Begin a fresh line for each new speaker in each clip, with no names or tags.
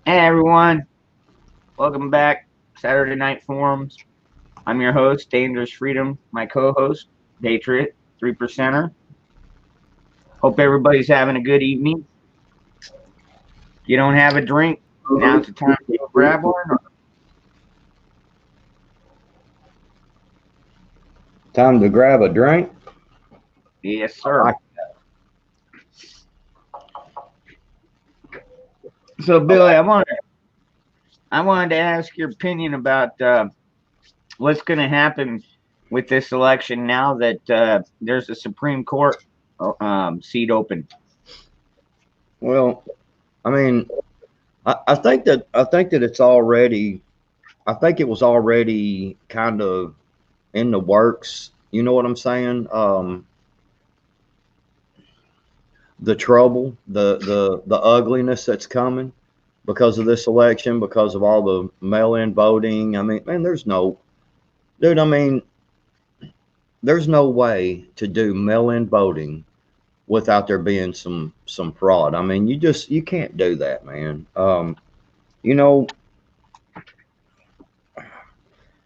Hey everyone, welcome back. Saturday Night Forums. I'm your host, Dangerous Freedom. My co-host, Patriot, 3%er. Hope everybody's having a good evening. If you don't have a drink, now's the time to go grab one.
Time to grab a drink.
Yes,
I
sir.
like
So, Billy, I wanted to ask your opinion about what's going to happen with this election now that there's a Supreme Court seat open.
well, I mean, I think that it's already I think it was already kind of in the works. You know what I'm saying? The trouble, the ugliness that's coming because of this election, because of all the mail-in voting. I mean, man, dude. I mean, there's no way to do mail-in voting without there being some fraud. I mean, you can't do that, man. You know, I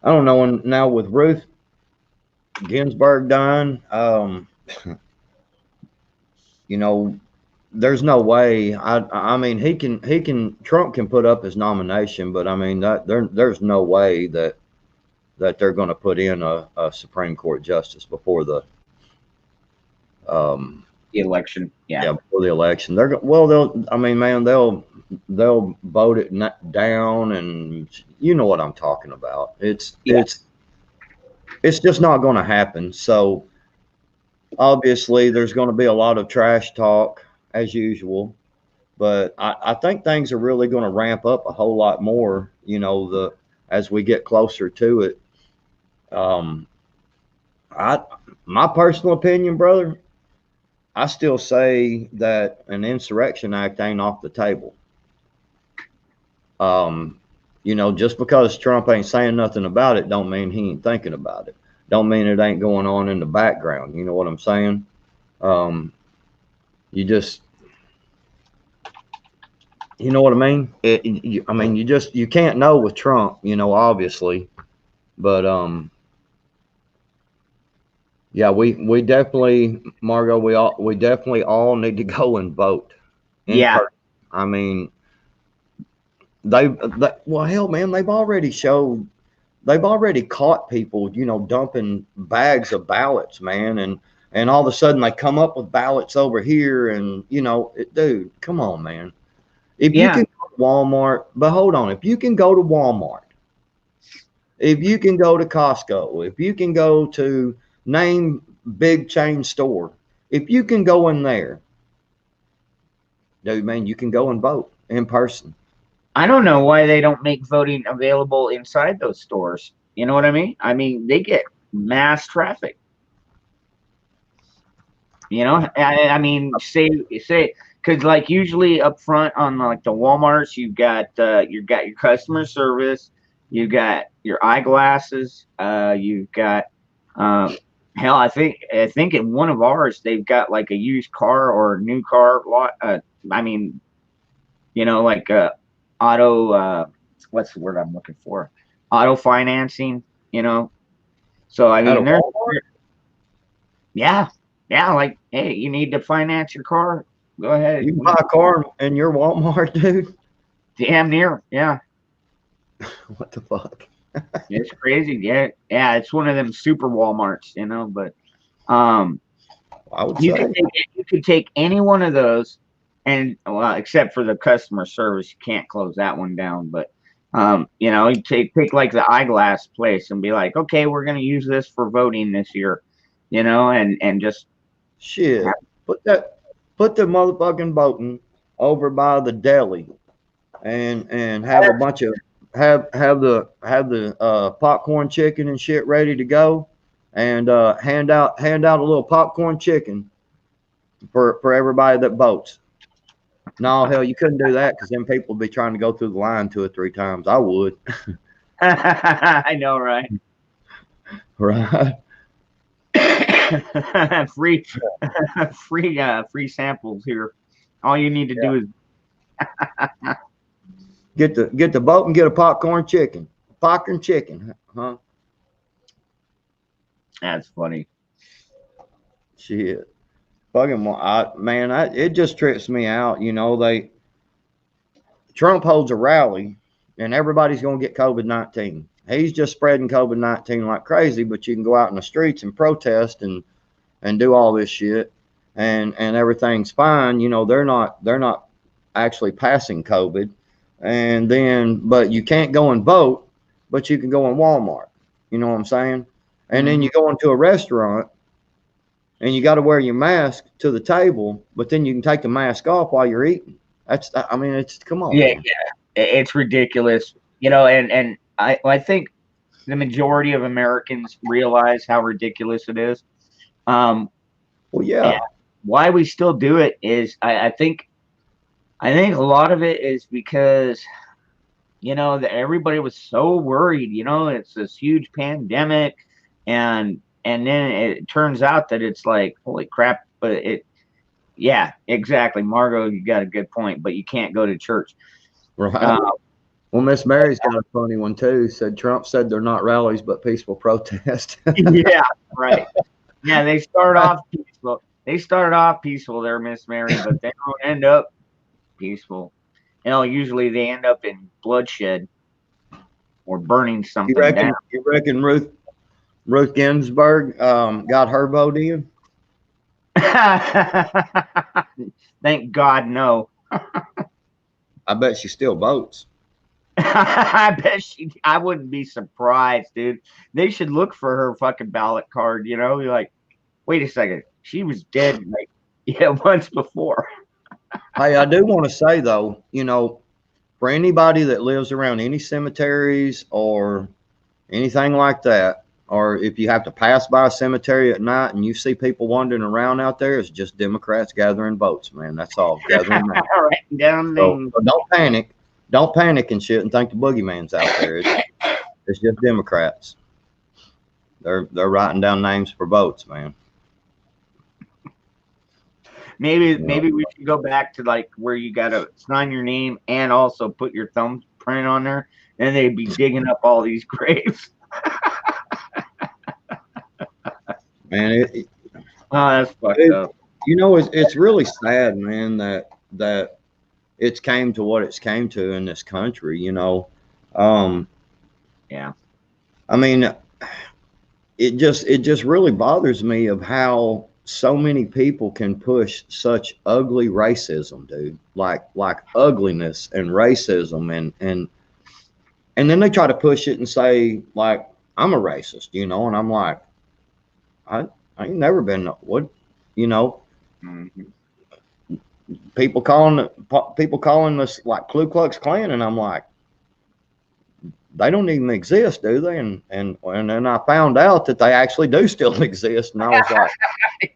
don't know. And now with Ruth Ginsburg dying, you know, there's no way. I mean, Trump can put up his nomination, but I mean there's no way that they're going to put in a Supreme Court justice before the um
The election, yeah,
yeah, before the election. They'll I mean, man, they'll vote it down, and you know what I'm talking about.
yeah,
It's just not going to happen. So obviously, there's going to be a lot of trash talk as usual, but I think things are really going to ramp up a whole lot more. As we get closer to it. Um, I my personal opinion, brother, I still say that an insurrection act ain't off the table. Um, just because Trump ain't saying nothing about it, don't mean he ain't thinking about it. Don't mean it ain't going on in the background. You know what I'm saying? Um, you just You know what I mean? I mean, you can't know with Trump, obviously, but yeah, we definitely, Margot, we definitely all need to go and vote in
yeah.
person. I mean, well, hell, man, they've already caught people, dumping bags of ballots, man, and all of a sudden they come up with ballots over here, and dude, come on, man. If you
Yeah,
can go to Walmart, but hold on, if you can go to Walmart, if you can go to Costco, if you can go to name big chain store, if you can go in there, dude, man, you can go and vote in person.
I don't know why they don't make voting available inside those stores. You know what I mean? I mean, they get mass traffic. I mean, say because like usually up front on like the WalMarts, you've got your customer service, you got your eyeglasses, you've got um, hell, I think in one of ours they've got like a used car or a new car lot. I mean, like auto what's the word I'm looking for? Auto financing, you know. So I
At
mean
a Walmart,
yeah, yeah, like hey, you need to finance your car? Go ahead.
you can buy a car in your Walmart, dude.
Damn near. Yeah.
What the fuck?
It's crazy. Yeah. Yeah, it's one of them super Walmarts, but um
I would
you could
say,
take any one of those and well, except for the customer service, you can't close that one down. But you take like the eyeglass place and be like, okay, we're gonna use this for voting this year, and just have,
shit. Put that, put the motherfucking voting over by the deli, and have a bunch of have the popcorn chicken and shit ready to go, and hand out a little popcorn chicken for everybody that votes. No, hell, you couldn't do that because then people would be trying to go through the line 2 or 3 times. I would,
I know, right?
right?
free free samples here. All you need to do is
Get the boat and get a popcorn chicken. Popcorn chicken, huh?
That's funny.
Shit. Fucking, it just trips me out. You know, Trump holds a rally and everybody's going to get COVID-19. He's just spreading COVID-19 like crazy, but you can go out in the streets and protest and do all this shit and everything's fine. You know, they're not actually passing COVID. And then, but you can't go and vote, but you can go in Walmart. You know what I'm saying? And then you go into a restaurant and you got to wear your mask to the table, but then you can take the mask off while you're eating. It's come on.
Yeah, man. Yeah, it's ridiculous. You know, and I think the majority of Americans realize how ridiculous it is.
Well, yeah.
Why we still do it is, I think a lot of it is because, you know, that everybody was so worried. You know, it's this huge pandemic, and then it turns out that it's like, holy crap! But yeah, exactly, Margot, you got a good point. But you can't go to church,
right? Well, Miss Mary's got a funny one too. Said Trump said they're not rallies but peaceful protest.
Yeah, right. Yeah, they start off peaceful. They started off peaceful there, Miss Mary, but they don't end up peaceful. You know, usually they end up in bloodshed or burning something down.
You reckon Ruth Ginsburg got her vote in?
Thank God, no.
I bet she still votes.
I wouldn't be surprised, dude. They should look for her fucking ballot card, you know? You're like, wait a second. She was dead like months before.
Hey, I do want to say though, you know, for anybody that lives around any cemeteries or anything like that, or if you have to pass by a cemetery at night and you see people wandering around out there, it's just Democrats gathering votes, man. That's all. Gathering votes.
Right down
so don't panic. Don't panic and shit and think the boogeyman's out there. It's just Democrats. They're writing down names for votes, man.
Maybe we should go back to like where you gotta sign your name and also put your thumbprint on there, and they'd be digging up all these graves.
Man,
that's fucked up.
You know, it's really sad, man, that it's came to what it's came to in this country. You know,
yeah.
I mean, it just really bothers me of how so many people can push such ugly racism, dude. Like ugliness and racism and then they try to push it and say like I'm a racist, you know, and I'm like, I ain't never been what, you know.
Mm-hmm.
People calling us like Ku Klux Klan, and I'm like, they don't even exist, do they? And then I found out that they actually do still exist, and I was like,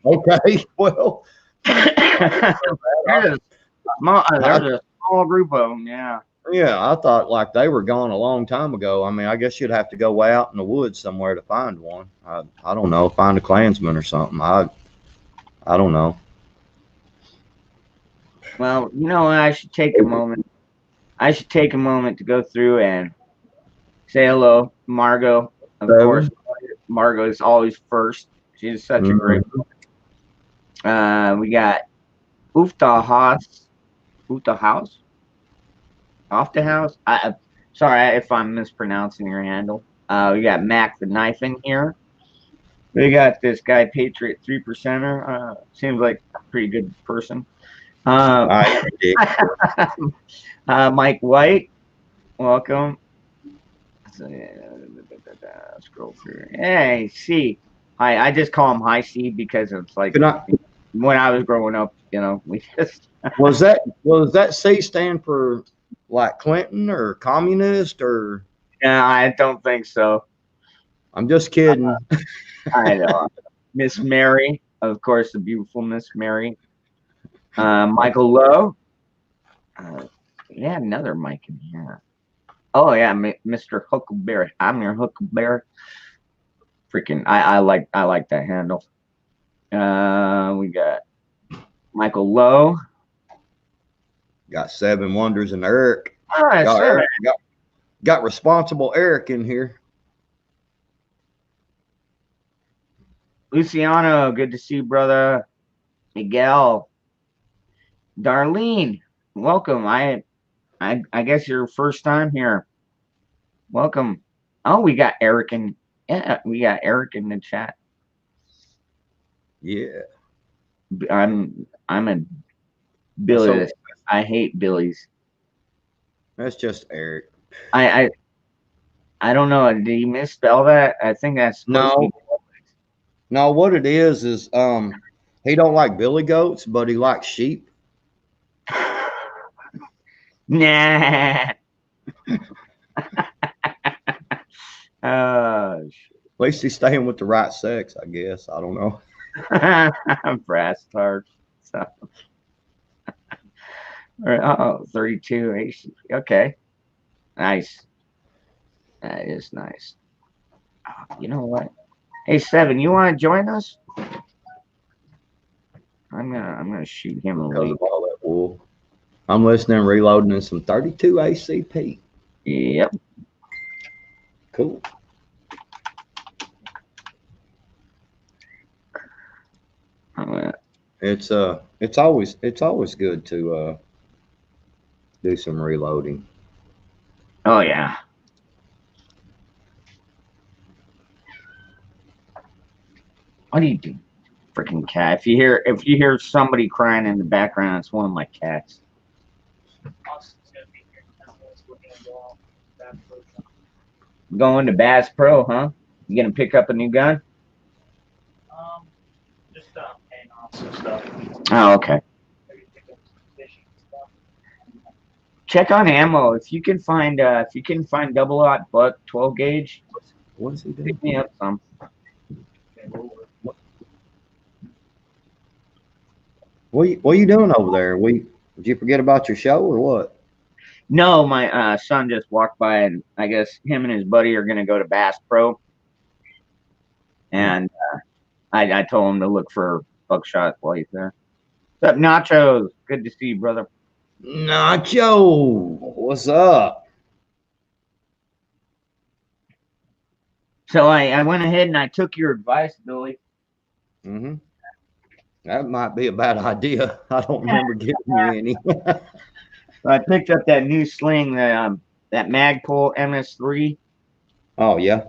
okay, well,
there's a small group of them, yeah.
Yeah, I thought like they were gone a long time ago. I mean, I guess you'd have to go way out in the woods somewhere to find one. I don't know, find a Klansman or something. I don't know.
Well, you know, I should take a moment. To go through and say hello, Margot. Of course, Margot is always first. She's such a great. We got Off the house. Sorry if I'm mispronouncing your handle. We got Mac the Knife in here. We got this guy Patriot 3%er. Seems like a pretty good person. Mike White, welcome. Scroll through. Hey, C. Hi. I just call him Hi C because it's like when I was growing up, you know, we just
was that C stand for like Clinton or communist or?
Yeah, I don't think so.
I'm just kidding.
I know. Miss Mary, of course, the beautiful Miss Mary. Michael Lowe. Yeah, another Mike in here. Oh yeah, Mr. Huckleberry. I'm your Huckleberry. Freaking, I like that handle. We got Michael Lowe.
Got 7 Wonders and Eric.
All right,
Got,
sir.
Eric, got responsible Eric in here.
Luciano, good to see you, brother. Miguel, Darlene, welcome. I guess your first time here. Welcome. Oh, we got Eric in. Yeah, we got Eric in the chat.
Yeah.
I'm a Billy. I hate Billies.
That's just Eric.
I don't know. Did he misspell that? I think that's supposed to be.
No, what it is he don't like billy goats, but he likes sheep.
Nah.
At least he's staying with the right sex, I guess. I don't know.
Brass tarts. So. 32 AC. Okay. Nice. That is nice. You know what? Hey, Seven, you want to join us? I'm gonna shoot him a
Because
link.
of all that wool. I'm listening, reloading in some 32 ACP.
Yep.
Cool. It's always good to do some reloading.
Oh yeah. What do you do? Freaking cat. If you hear somebody crying in the background, it's one of my cats. Going to Bass Pro, huh? You gonna pick up a new gun?
Just paying off some stuff.
Oh, okay. Check on ammo. If you can find double-aught buck 12 gauge,
What is he doing?
pick me up some.
What are you doing over there? Did you forget about your show or what?
No, my son just walked by, and I guess him and his buddy are gonna go to Bass Pro, and I told him to look for buckshot while he's there. What's up, Nachos? Good to see you, brother.
Nacho, what's up?
So I went ahead and I took your advice, Billy.
Mm-hmm. That might be a bad idea. I don't remember giving you any.
I picked up that new sling, that Magpul MS3.
Oh yeah.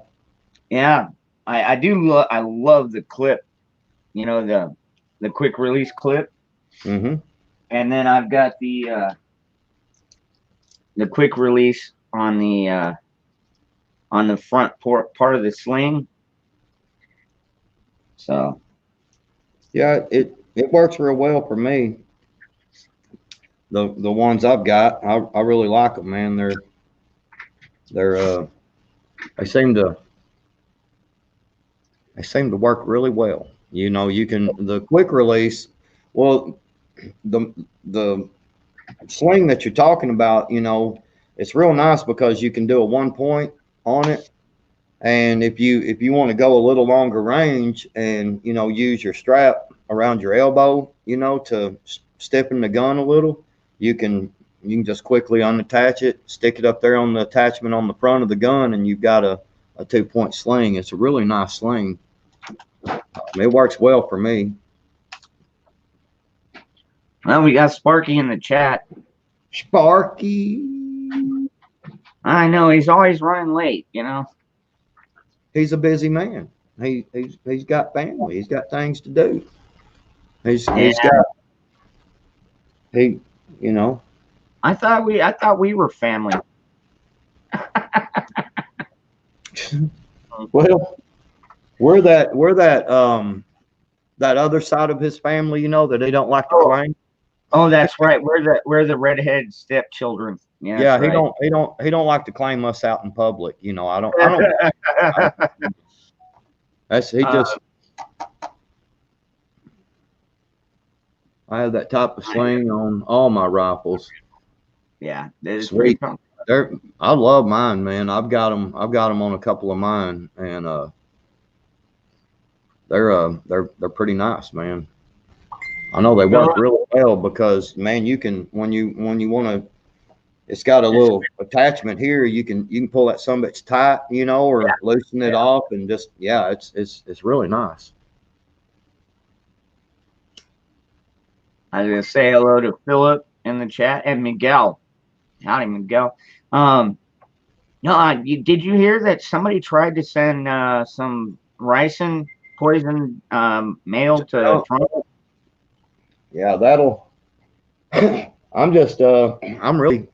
Yeah, I do. I love the clip. You know, the quick release clip.
Mm-hmm.
And then I've got the quick release on the front part of the sling. So
yeah, it works real well for me. The ones I've got, I really like them, man. They seem to work really well. You know, you can the quick release. Well, the sling that you're talking about, you know, it's real nice because you can do a 1 point on it, and if you want to go a little longer range and you know use your strap around your elbow, you know, to stiffen the gun a little, you can just quickly unattach it, stick it up there on the attachment on the front of the gun, and you've got a 2 point sling. It's a really nice sling. It works well for me.
well, we got Sparky in the chat.
Sparky.
I know he's always running late. You know.
He's a busy man. He's got family. He's got things to do. He's got you know.
I thought we were family.
Well, we're that that other side of his family, you know, that they don't like to claim.
Oh, that's right. We're the redhead stepchildren.
Yeah,
he
don't like to claim us out in public. You know, I don't. I have that type of sling on all my rifles.
Yeah, it's
sweet. I love mine, man. I've got them on a couple of mine, and they're pretty nice, man. I know they work really well because, man, you can when you want to it's got a little attachment here. You can pull that some bitch tight, you know, or loosen it off, and just it's really nice.
I was gonna say hello to Philip in the chat and Miguel. Howdy, Miguel. No, did you hear that somebody tried to send some ricin poison mail to Trump?
Yeah, that'll. I'm just I'm really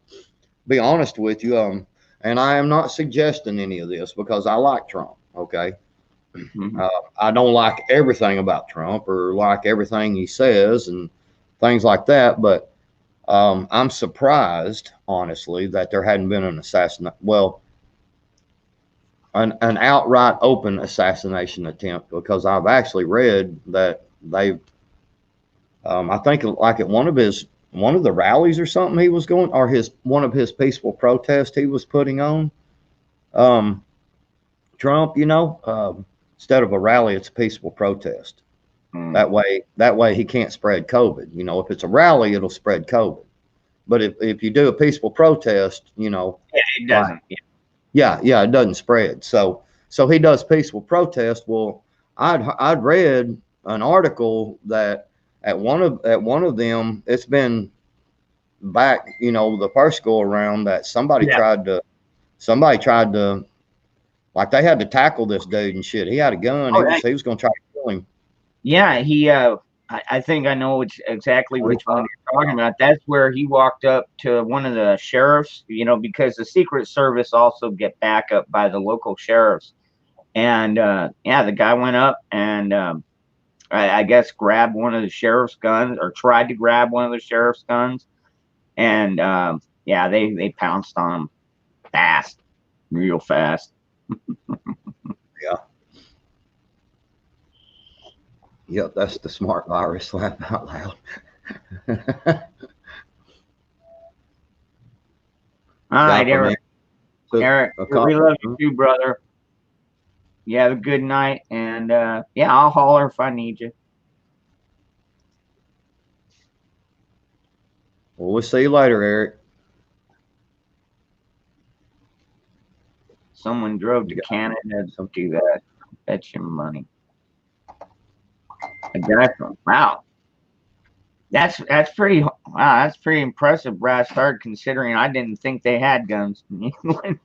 be honest with you, and I am not suggesting any of this because I like Trump. Okay, I don't like everything about Trump or like everything he says and things like that, but I'm surprised, honestly, that there hadn't been an assassination. Well, an outright open assassination attempt, because I've actually read that they, I think, like at one of the rallies or something he was going, or one of his peaceful protests he was putting on. Trump, you know, instead of a rally, it's a peaceful protest. That way he can't spread COVID. You know, if it's a rally, it'll spread COVID. But if you do a peaceful protest, you know,
it doesn't.
Yeah, it doesn't spread. So he does peaceful protest. Well, I'd read an article that at one of them, it's been back, you know, the first go around, that somebody tried to, like, they had to tackle this dude and shit. He had a gun. He was going to try to kill him.
Yeah, I think I know exactly which one you're talking about. That's where he walked up to one of the sheriffs, you know, because the Secret Service also get backup by the local sheriffs. And the guy went up and I guess grabbed one of the sheriff's guns, or tried to grab one of the sheriff's guns. And they pounced on him fast, real fast.
Yeah. Yep, that's the smart virus. Laugh out loud.
All right, Eric. Eric, we love you too, brother. You have a good night, and I'll holler if I need you.
Well, we'll see you later, Eric.
Someone drove to Canada to do that. Bet you money. A guy from That's pretty. Wow, that's pretty impressive, Brad Stark, considering I didn't think they had guns in England.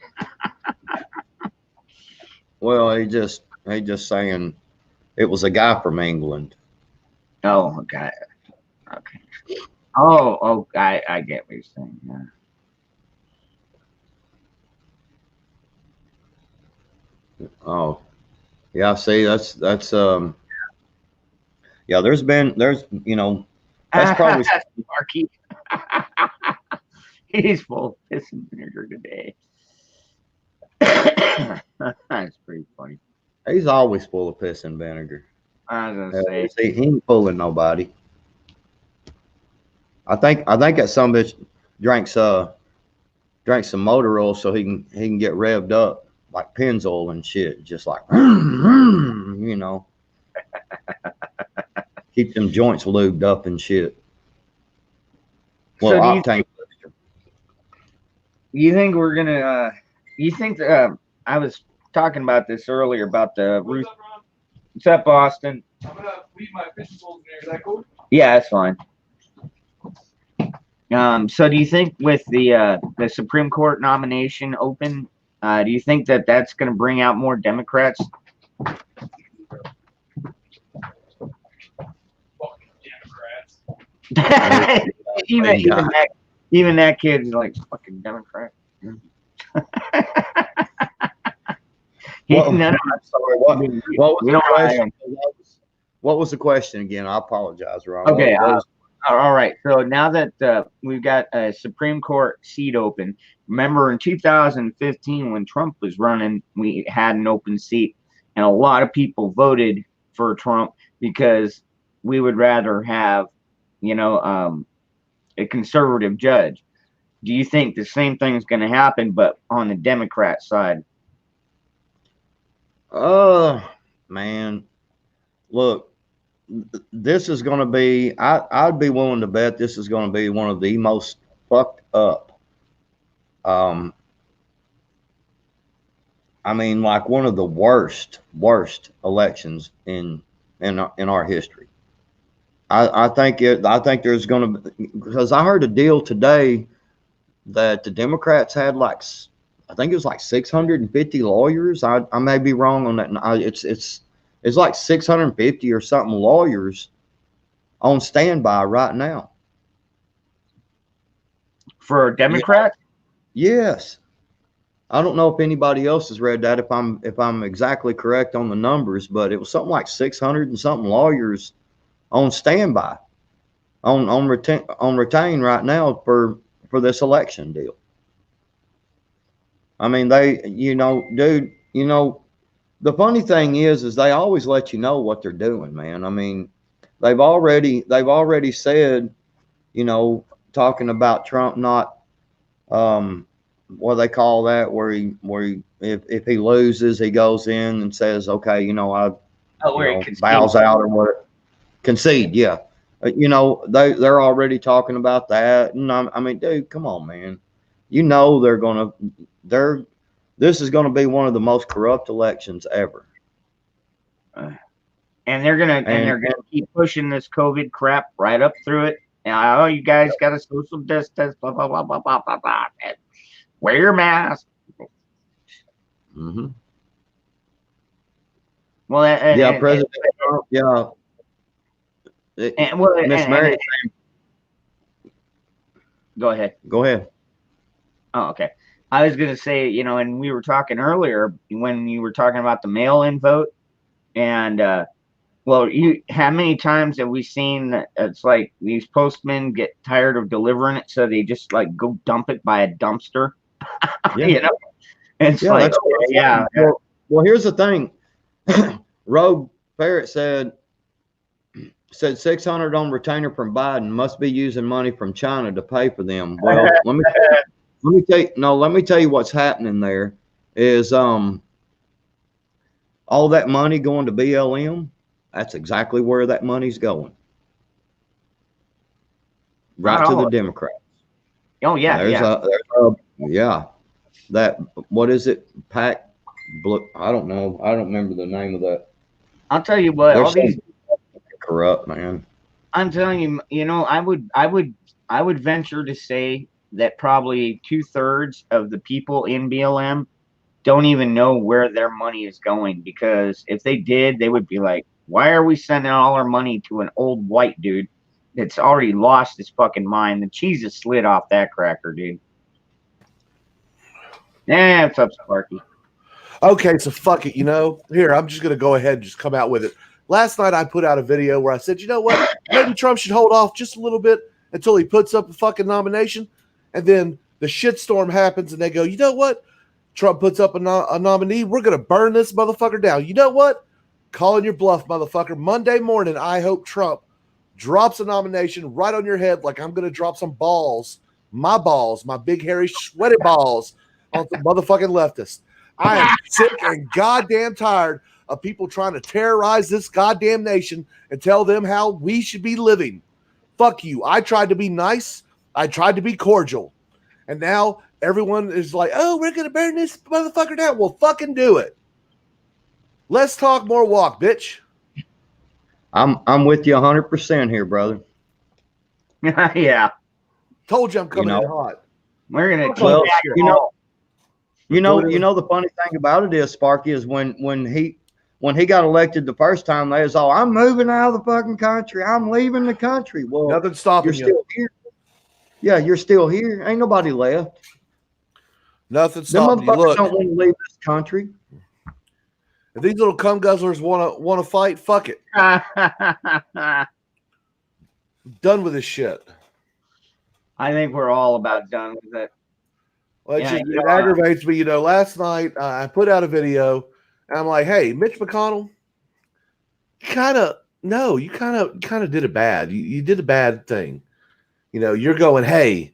Well, he just saying it was a guy from England.
Oh, okay. Okay. Oh, I get what you're saying. Yeah.
Oh, yeah. See, that's yeah. There's you know, that's probably
Marky. He's full of piss and vinegar today. That's pretty funny.
He's always full of piss and vinegar.
I was gonna say
he ain't fooling nobody. I think that some bitch drank some motor oil so he can get revved up like Pennzoil and shit, just like you know, keep them joints lubed up and shit. Well, octane.
You think we're gonna? You think I was talking about this earlier about the roof. What's up, Austin?
I'm gonna leave my fishing poles in there. Is that cool?
Yeah, that's fine. So do you think with the Supreme Court nomination open, do you think that that's going to bring out more Democrats?
Fucking Democrats.
even that kid's like fucking Democrat.
What was the question again? I apologize, Ron.
Okay. All right. So now that we've got a Supreme Court seat open, remember in 2015 when Trump was running, we had an open seat, and a lot of people voted for Trump because we would rather have, a conservative judge. Do you think the same thing is going to happen, but on the Democrat side?
Man, look. This is going to be, I'd be willing to bet this is going to be one of the most fucked up Um, I mean, like one of the worst elections in our history. I think there's going to, because I heard a deal today that the Democrats had like, I think it was like 650 lawyers. I may be wrong on that. It's like 650 or something lawyers on standby right now.
For Democrats?
Yes. I don't know if anybody else has read that, if I'm exactly correct on the numbers, but it was something like 600 and something lawyers on standby, on retain right now for this election deal. I mean, dude, the funny thing is they always let you know what they're doing, man. I mean, they've already said, talking about Trump not, what they call that, where he if he loses, he goes in and says, okay, bows out or what, concede, yeah. They're already talking about that, and I mean, dude, come on, man. This is gonna be one of the most corrupt elections ever.
And they're gonna keep pushing this COVID crap right up through it. And you guys got to social distance, blah blah blah blah blah blah blah. Wear your mask.
Mm-hmm.
Well,
President Trump, yeah. Miss Mary.
Go ahead.
Go ahead.
Oh, okay. I was gonna say, and we were talking earlier when you were talking about the mail-in vote, and how many times have we seen that it's like these postmen get tired of delivering it, so they just like go dump it by a dumpster.
Yeah.
It's like, yeah.
Well, here's the thing. Rogue Ferret said 600 on retainer from Biden, must be using money from China to pay for them. Well, let me tell you what's happening there is all that money going to BLM. That's exactly where that money's going. Right to the Democrats.
Oh yeah.
Yeah. That, what is it? PAC? I don't know. I don't remember the name of that.
I'll tell you what. All these
corrupt, man.
I'm telling you. I would venture to say that probably 2/3 of the people in BLM don't even know where their money is going, because if they did, they would be like, why are we sending all our money to an old white dude that's already lost his fucking mind? The cheese is slid off that cracker, dude. Yeah, what's up, Sparky?
Okay, so fuck it. Here, I'm just going to go ahead and just come out with it. Last night I put out a video where I said, you know what? Maybe Trump should hold off just a little bit until he puts up a fucking nomination. And then the shitstorm happens and they go, you know what? Trump puts up a nominee. We're going to burn this motherfucker down. You know what? Calling your bluff, motherfucker. Monday morning, I hope Trump drops a nomination right on your head like I'm going to drop some balls, my big, hairy, sweaty balls on some motherfucking leftists. I am sick and goddamn tired of people trying to terrorize this goddamn nation and tell them how we should be living. Fuck you. I tried to be nice. I tried to be cordial. And now everyone is like, oh, we're going to burn this motherfucker down. Well, fucking do it. Let's talk more walk, bitch.
I'm with you 100% here, brother.
Yeah.
Told you I'm coming in hot.
We're going to
well, the funny thing about it is, Sparky, is when he got elected the first time, they was all, I'm moving out of the fucking country. I'm leaving the country. Well,
nothing's stopping
you. Still here. Yeah, you're still here. Ain't nobody left.
Nothing's stopping you. Look,
don't want to leave this country.
If these little cum guzzlers want to fight, fuck it. Done with this shit.
I think we're all about done with it.
Well, it aggravates me. Last night I put out a video and I'm like, hey, Mitch McConnell, you kind of did it bad. You did a bad thing. You're going, hey,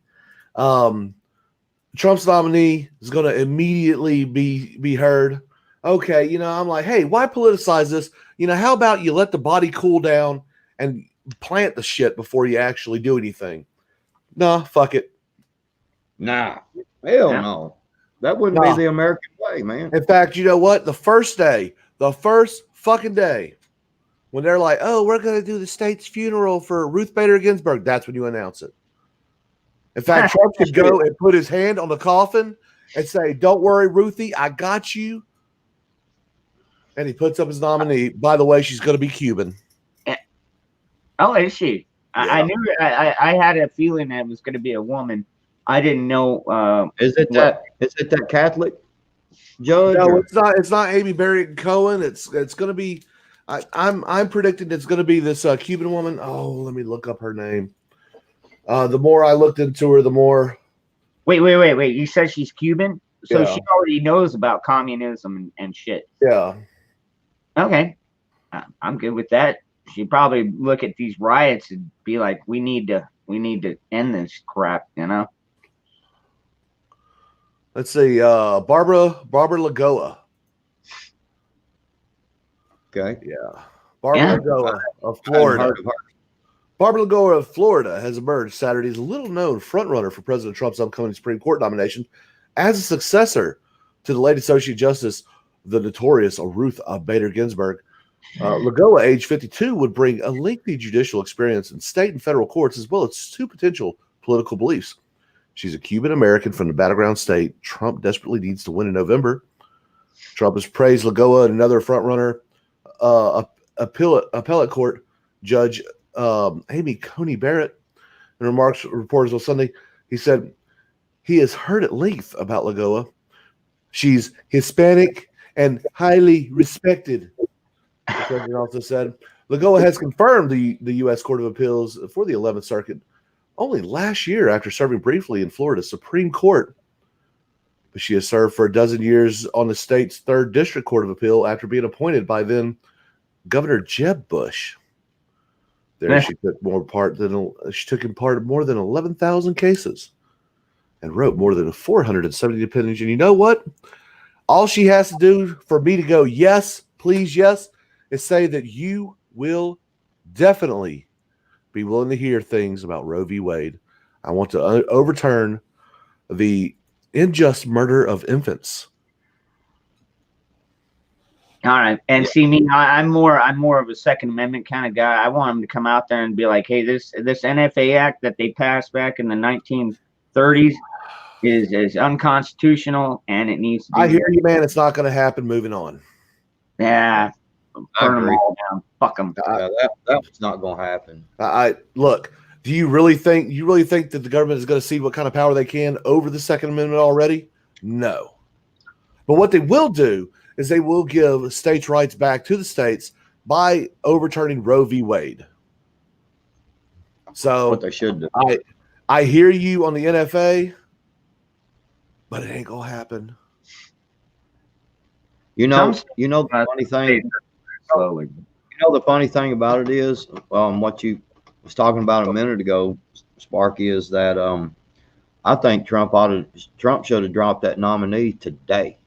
Trump's nominee is going to immediately be heard. Okay, I'm like, hey, why politicize this? How about you let the body cool down and plant the shit before you actually do anything? Nah, fuck it.
Nah. Hell
Yeah.
no. That wouldn't
Nah.
be the American way, man.
In fact, you know what? The first fucking day, when they're like, "Oh, we're gonna do the state's funeral for Ruth Bader Ginsburg," that's when you announce it. In fact, Trump could go and put his hand on the coffin and say, "Don't worry, Ruthie, I got you." And he puts up his nominee. By the way, she's going to be Cuban.
Oh, is she?
Yeah.
I knew. I had a feeling that it was going to be a woman. I didn't know.
Is it
what-
that Catholic judge?
No,
or-
it's not. It's not Amy Barrett Cohen. It's going to be. I'm predicting it's going to be this Cuban woman. Oh, let me look up her name. The more I looked into her, the more.
Wait. You said she's Cuban, so
Yeah.
she already knows about communism and shit.
Yeah.
Okay, I'm good with that. She'd probably look at these riots and be like, "We need to end this crap," you know.
Let's see. Barbara Lagoa.
Okay.
Yeah. Barbara
Yeah.
Lagoa of
I hadn't
Florida.
heard of her.
Barbara Lagoa of Florida has emerged Saturday as a little-known frontrunner for President Trump's upcoming Supreme Court nomination as a successor to the late Associate Justice, the notorious Ruth Bader Ginsburg. Lagoa, age 52, would bring a lengthy judicial experience in state and federal courts, as well as two potential political beliefs. She's a Cuban American from the battleground state Trump desperately needs to win in November. Trump has praised Lagoa and another frontrunner, appellate court judge Amy Coney Barrett. In remarks to reporters on Sunday, he said he has heard at length about Lagoa. She's Hispanic and highly respected. The president also said Lagoa has confirmed the U.S. Court of Appeals for the 11th Circuit only last year after serving briefly in Florida's Supreme Court. But she has served for a dozen years on the state's 3rd District Court of Appeal after being appointed by then Governor Jeb Bush. There, she took in part of more than 11,000 cases and wrote more than 470 opinions. And you know what? All she has to do for me to go, yes, please, yes, is say that you will definitely be willing to hear things about Roe v. Wade. I want to overturn the unjust murder of infants.
All right, and see me, I'm more of a Second Amendment kind of guy. I want them to come out there and be like, "Hey, this NFA Act that they passed back in the 1930s is unconstitutional, and it needs to be."
I hear you, man. It's not going to happen. Moving on.
Yeah,
I
burn them
agree.
all down. Fuck them.
Yeah, that was not going to happen.
I look. Do you really think that the government is going to see what kind of power they can over the Second Amendment already? No. But what they will do is they will give states' rights back to the states by overturning Roe v. Wade. So
What they should do.
I hear you on the NFA, but it ain't gonna happen.
You know the funny thing.
Slowly.
The funny thing about it is, what you was talking about a minute ago, Sparky, is that I think Trump should have dropped that nominee today.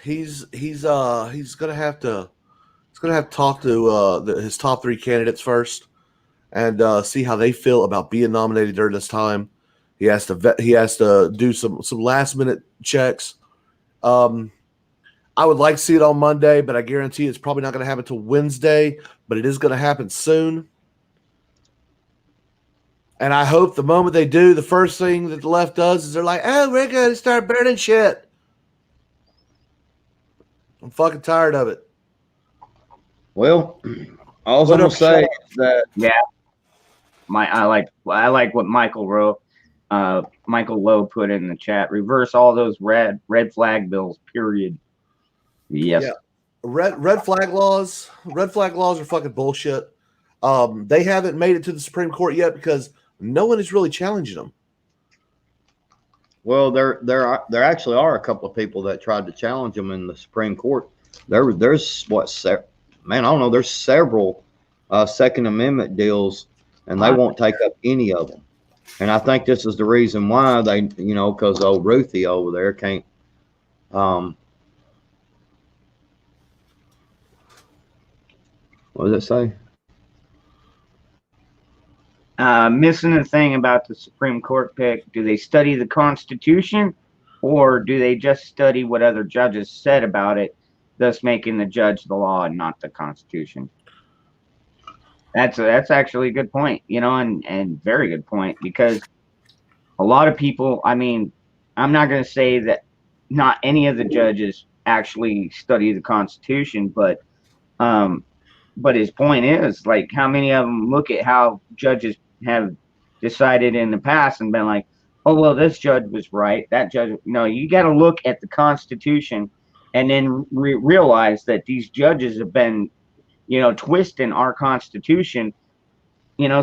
He's gonna have to talk to his top 3 candidates first and see how they feel about being nominated during this time. He has to do some last minute checks. I would like to see it on Monday, but I guarantee it's probably not going to happen until Wednesday, but it is going to happen soon. And I hope the moment they do, the first thing that the left does is they're like, "Oh, we're going to start burning shit." I'm fucking tired of it.
Well, all I'm gonna say is that
I like what Michael Lowe put in the chat. Reverse all those red flag bills. Period. Yes.
Yeah. Red flag laws are fucking bullshit. They haven't made it to the Supreme Court yet because no one is really challenging them.
well, there actually are a couple of people that tried to challenge them in the Supreme Court. There's I don't know. There's several Second Amendment deals, and they won't take up any of them. And I think this is the reason why they, because old Ruthie over there can't. What does it say?
Missing the thing about the Supreme Court pick. Do they study the Constitution, or do they just study what other judges said about it, thus making the judge the law and not the Constitution? That's actually a good point, and very good point, because a lot of people, I mean, I'm not going to say that not any of the judges actually study the Constitution, but his point is, like, how many of them look at how judges have decided in the past and been like, oh, well, this judge was right, that judge. No, you got to look at the Constitution and then realize that these judges have been, twisting our Constitution,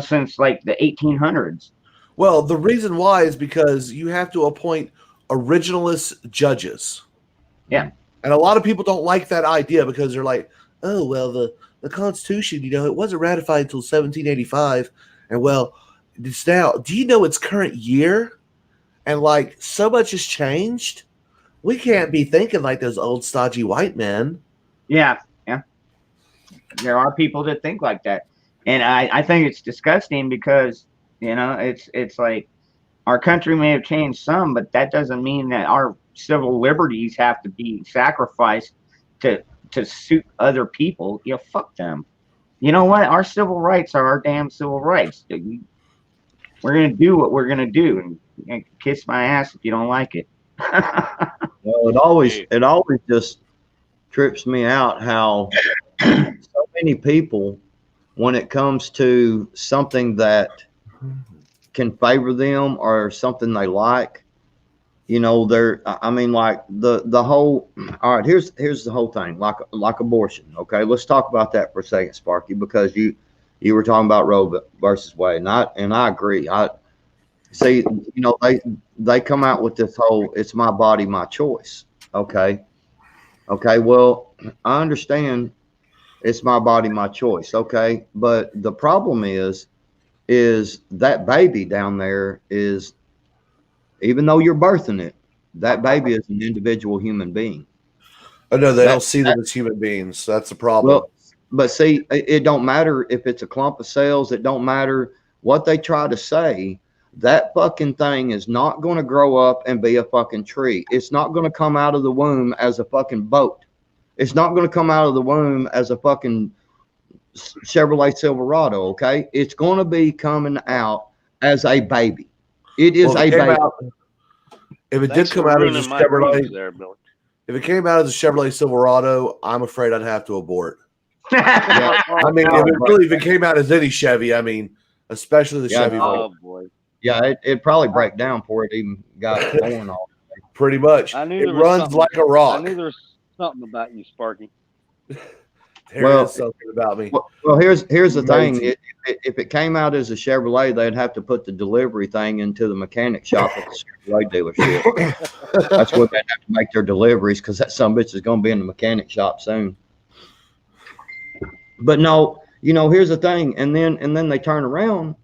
since like the 1800s.
Well, the reason why is because you have to appoint originalist judges.
Yeah.
And a lot of people don't like that idea because they're like, oh, well, the Constitution, it wasn't ratified until 1785. And, well, it's now, do you know its current year? And, like, so much has changed. We can't be thinking like those old stodgy white men.
Yeah. There are people that think like that. And I think it's disgusting because, it's like our country may have changed some, but that doesn't mean that our civil liberties have to be sacrificed to suit other people. Fuck them. You know what? Our civil rights are our damn civil rights. We're going to do what we're going to do, and kiss my ass if you don't like it.
Well, it always just trips me out how so many people, when it comes to something that can favor them or something they like, I mean, like the whole, all right, here's the whole thing, like abortion. Okay. Let's talk about that for a second, Sparky, because you were talking about Roe versus Wade, and I agree. I see, they come out with this whole, it's my body, my choice. Okay. Well, I understand it's my body, my choice. Okay. But the problem is that baby down there is, even though you're birthing it, that baby is an individual human being.
Oh, no, they don't see them as human beings. That's the problem.
Well, but see, it don't matter if it's a clump of cells. It don't matter what they try to say. That fucking thing is not going to grow up and be a fucking tree. It's not going to come out of the womb as a fucking boat. It's not going to come out of the womb as a fucking Chevrolet Silverado, okay? It's going to be coming out as a baby. It is a baby.
If it did come out as a Chevrolet, if it came out as a Chevrolet Silverado, I'm afraid I'd have to abort. Yeah. I mean, if it came out as any Chevy, I mean, especially the Chevy.
Oh boy.
Yeah, it'd probably break down before it even got born.
Pretty much. It runs like a rock.
I knew there was something about you, Sparky.
There is something about me.
Well, here's the thing. If it came out as a Chevrolet, they'd have to put the delivery thing into the mechanic shop at the Chevrolet dealership. That's where they'd have to make their deliveries, because that son of a bitch is going to be in the mechanic shop soon. But no, here's the thing. And then they turn around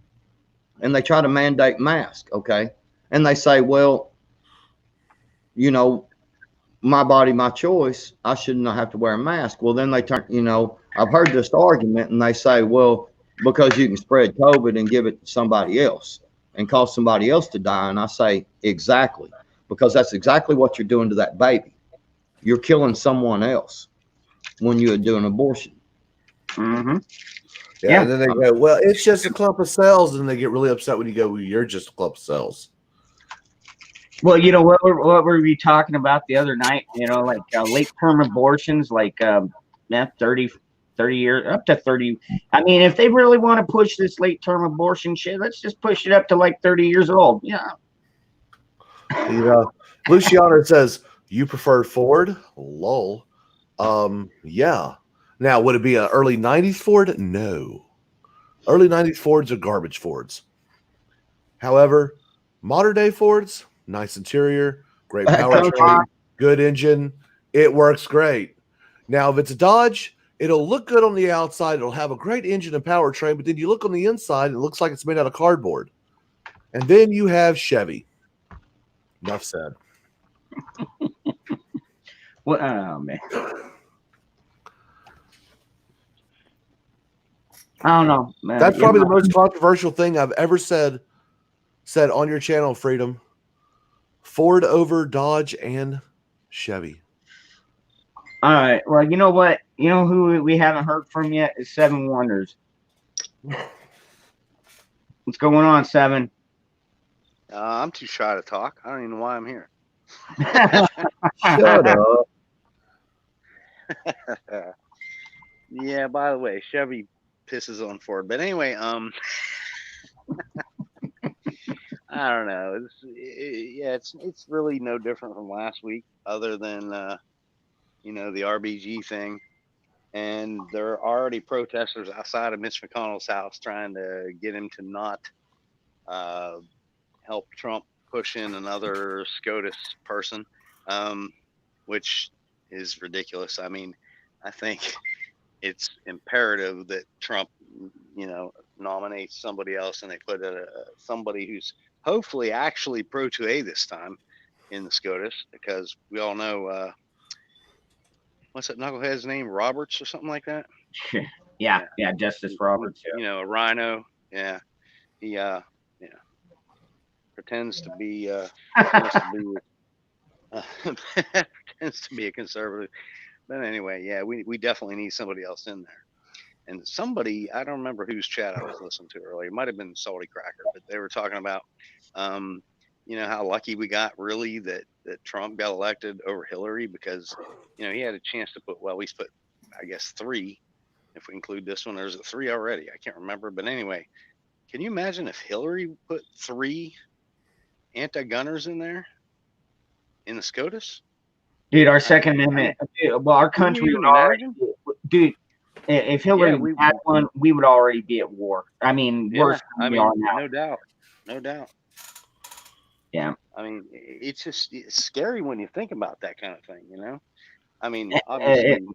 and they try to mandate masks, okay? And they say, well, my body, my choice, I shouldn't have to wear a mask. Well, then they turn, I've heard this argument, and they say, well, because you can spread COVID and give it to somebody else and cause somebody else to die. And I say, exactly, because that's exactly what you're doing to that baby. You're killing someone else when you do an abortion.
Mm-hmm.
Yeah. And then they go, well, it's just a clump of cells. And they get really upset when you go, well, you're just a clump of cells.
Well, what were we talking about the other night? Like late-term abortions, like 30 years, up to 30. I mean, if they really want to push this late-term abortion shit, let's just push it up to like 30 years old. Yeah.
Luciano says, you prefer Ford? Lol. Yeah. Now, would it be an early 90s Ford? No. Early 90s Fords are garbage Fords. However, modern day Fords, nice interior, great powertrain, good engine. It works great. Now, if it's a Dodge, it'll look good on the outside. It'll have a great engine and powertrain, but then you look on the inside, and it looks like it's made out of cardboard. And then you have Chevy. Enough said.
Well, oh, man. I don't know. Man.
That's probably the most controversial thing I've ever said on your channel, Freedom. Ford over Dodge and Chevy.
All right. Well, you know what? You know who we haven't heard from yet is Seven Wonders. What's going on, Seven?
I'm too shy to talk. I don't even know why I'm here.
Shut up.
Yeah, by the way, Chevy pisses on Ford. But anyway, I don't know. It's really no different from last week, other than the RBG thing. And there are already protesters outside of Mitch McConnell's house trying to get him to not help Trump push in another SCOTUS person, which is ridiculous. I mean, I think it's imperative that Trump, nominates somebody else, and they put somebody who's hopefully actually pro 2A this time in the SCOTUS, because we all know what's that knucklehead's name, Roberts or something like that.
Yeah, Justice Roberts. Yeah.
A rhino. Yeah, he pretends to be pretends to be a conservative. But anyway, yeah, we definitely need somebody else in there. And somebody, I don't remember whose chat I was listening to earlier. It might have been Salty Cracker, but they were talking about, how lucky we got really that Trump got elected over Hillary, because, he had a chance to put, he's put, I guess, 3, if we include this one. There's 3 already. I can't remember. But anyway, can you imagine if Hillary put 3 anti-gunners in there in the SCOTUS?
Dude, our Second Amendment. Our country would already. Dude, if Hillary had one, we would already be at war. I mean, worse than we are now.
No doubt.
Yeah.
I mean, it's scary when you think about that kind of thing, I mean, obviously,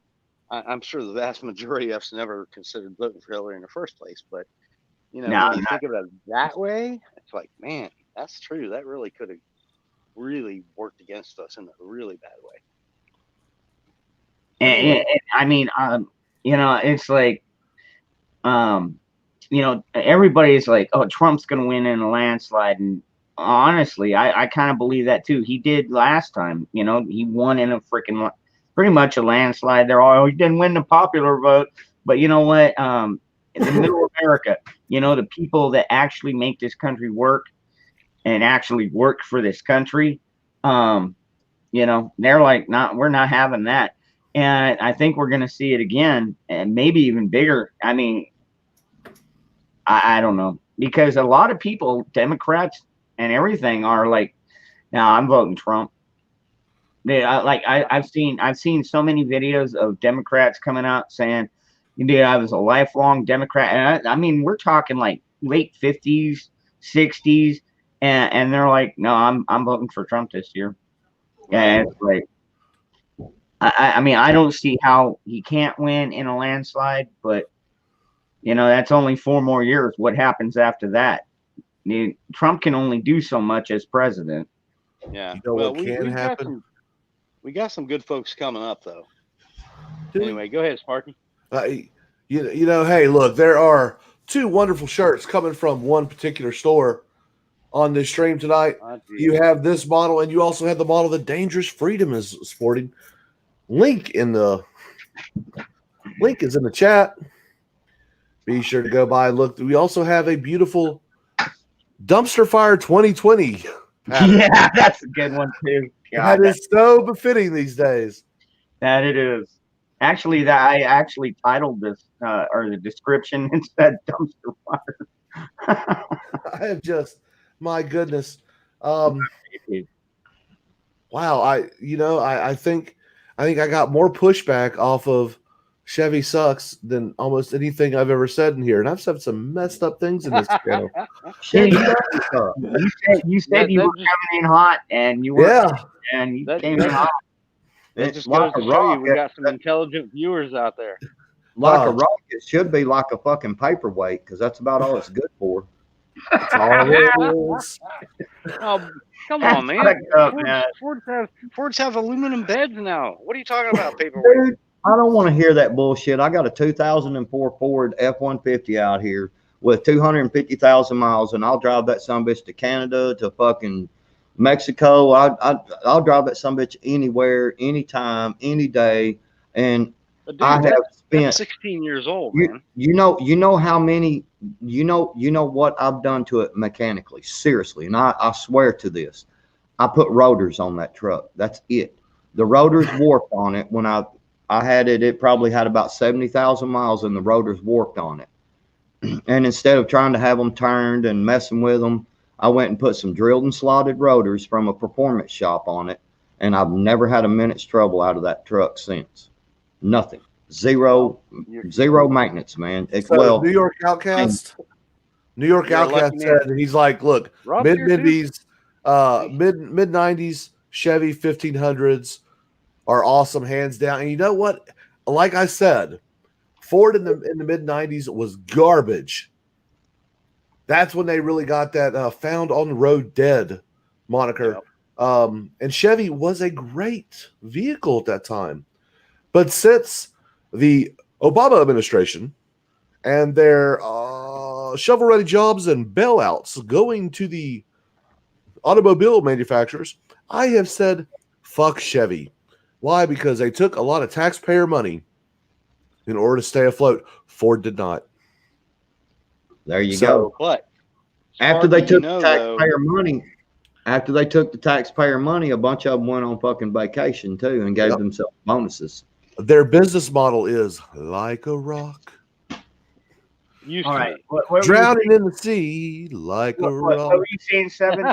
I'm sure the vast majority of us never considered voting for Hillary in the first place, but, when you think of it that way, it's like, man, that's true. That really could have really worked against us in a really bad way.
And I mean, it's like, everybody's like, oh, Trump's going to win in a landslide. And honestly, I kind of believe that too. He did last time, he won in a freaking, pretty much a landslide. He didn't win the popular vote, but you know what? In the middle of America, the people that actually make this country work and actually work for this country, they're like, we're not having that. And I think we're going to see it again, and maybe even bigger. I mean, I don't know, because a lot of people, Democrats and everything, are like, no, I'm voting Trump. I've seen so many videos of Democrats coming out saying, dude, I was a lifelong Democrat. And I mean, we're talking like late 50s, 60s, and they're like, no, I'm voting for Trump this year. And it's like, I mean, I don't see how he can't win in a landslide, but that's only 4 more years. What happens after that? Trump can only do so much as president.
Yeah.
What can happen?
We got some good folks coming up, though. Anyway, go ahead, Sparky.
Hey, look, there are 2 wonderful shirts coming from one particular store on this stream tonight. You have this model, and you also have the model that Dangerous Freedom is sporting. Link is in the chat. Be sure to go by and look. We also have a beautiful Dumpster Fire 2020 pattern.
Yeah, that's a good one too.
God, that is so befitting these days.
That it is. Actually, I actually titled this or the description instead Dumpster Fire.
I have just, my goodness. Wow, I think I got more pushback off of Chevy sucks than almost anything I've ever said in here, and I've said some messed up things in this channel.
You said you were coming in hot, and you were, and you came in hot.
It just goes to show you we got some intelligent viewers out there.
Like a rocket should be like a fucking paperweight, because that's about all it's good for.
That's all it is.
Oh, come on, man. Fords have aluminum beds now. What are you talking about, paperweight?
I don't want to hear that bullshit. I got a 2004 Ford F-150 out here with 250,000 miles, and I'll drive that sumbitch to Canada, to fucking Mexico. I'll drive that sumbitch anywhere, anytime, any day. And
But dude,
I have
that's
spent
16 years old, man.
you know how many you know what I've done to it mechanically, seriously, and I swear to this. I put rotors on that truck. That's it. The rotors warped on it when I had it. It probably had about 70,000 miles, and the rotors warped on it. And instead of trying to have them turned and messing with them, I went and put some drilled and slotted rotors from a performance shop on it, and I've never had a minute's trouble out of that truck since. Nothing. Zero maintenance, man.
So New York Outcast. New York
You're a
Outcast
lucky
said he's like, look,
Rob
mid
here, too?
'90s, mid '90s Chevy 1500s are awesome, hands down. And you know what? Like I said, Ford in the mid '90s was garbage. That's when they really got that found on the road dead moniker.
Yep.
And Chevy was a great vehicle at that time. But since the Obama administration and their shovel-ready jobs and bailouts going to the automobile manufacturers, I have said, fuck Chevy. Why? Because they took a lot of taxpayer money in order to stay afloat. Ford did not.
There you go.
But
After they took the taxpayer money, a bunch of them went on fucking vacation too and gave themselves bonuses.
Their business model is like a rock.
All right.
Drowning in the sea like a rock.
What were you saying, Seven?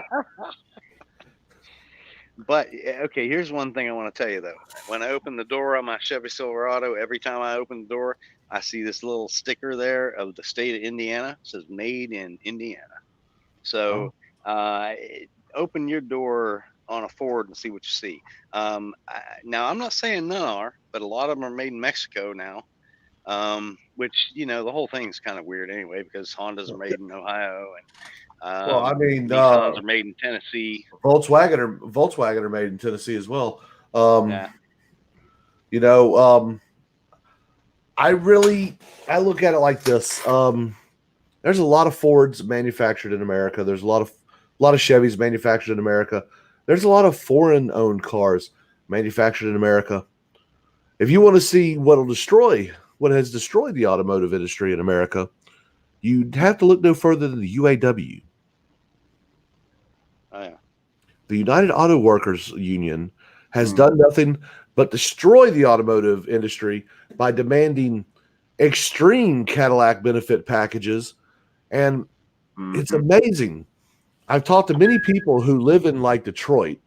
But okay, here's one thing I want to tell you though. When I open the door on my Chevy Silverado, every time I open the door, I see this little sticker there of the state of Indiana. It says "Made in Indiana." So open your door on a Ford and see what you see. Now, I'm not saying none are, but a lot of them are made in Mexico now. Which, you know, the whole thing's kind of weird anyway, because Hondas are made in Ohio and
Well, I mean,
Nissans are made in Tennessee.
Volkswagen are made in Tennessee as well.
Yeah.
You know, I look at it like this. There's a lot of Fords manufactured in America. There's a lot of Chevys manufactured in America. There's a lot of foreign-owned cars manufactured in America. If you want to see what has destroyed the automotive industry in America, you'd have to look no further than the UAW.
Oh, yeah.
The United Auto Workers Union has done nothing but destroy the automotive industry by demanding extreme Cadillac benefit packages. And it's amazing. I've talked to many people who live in like Detroit,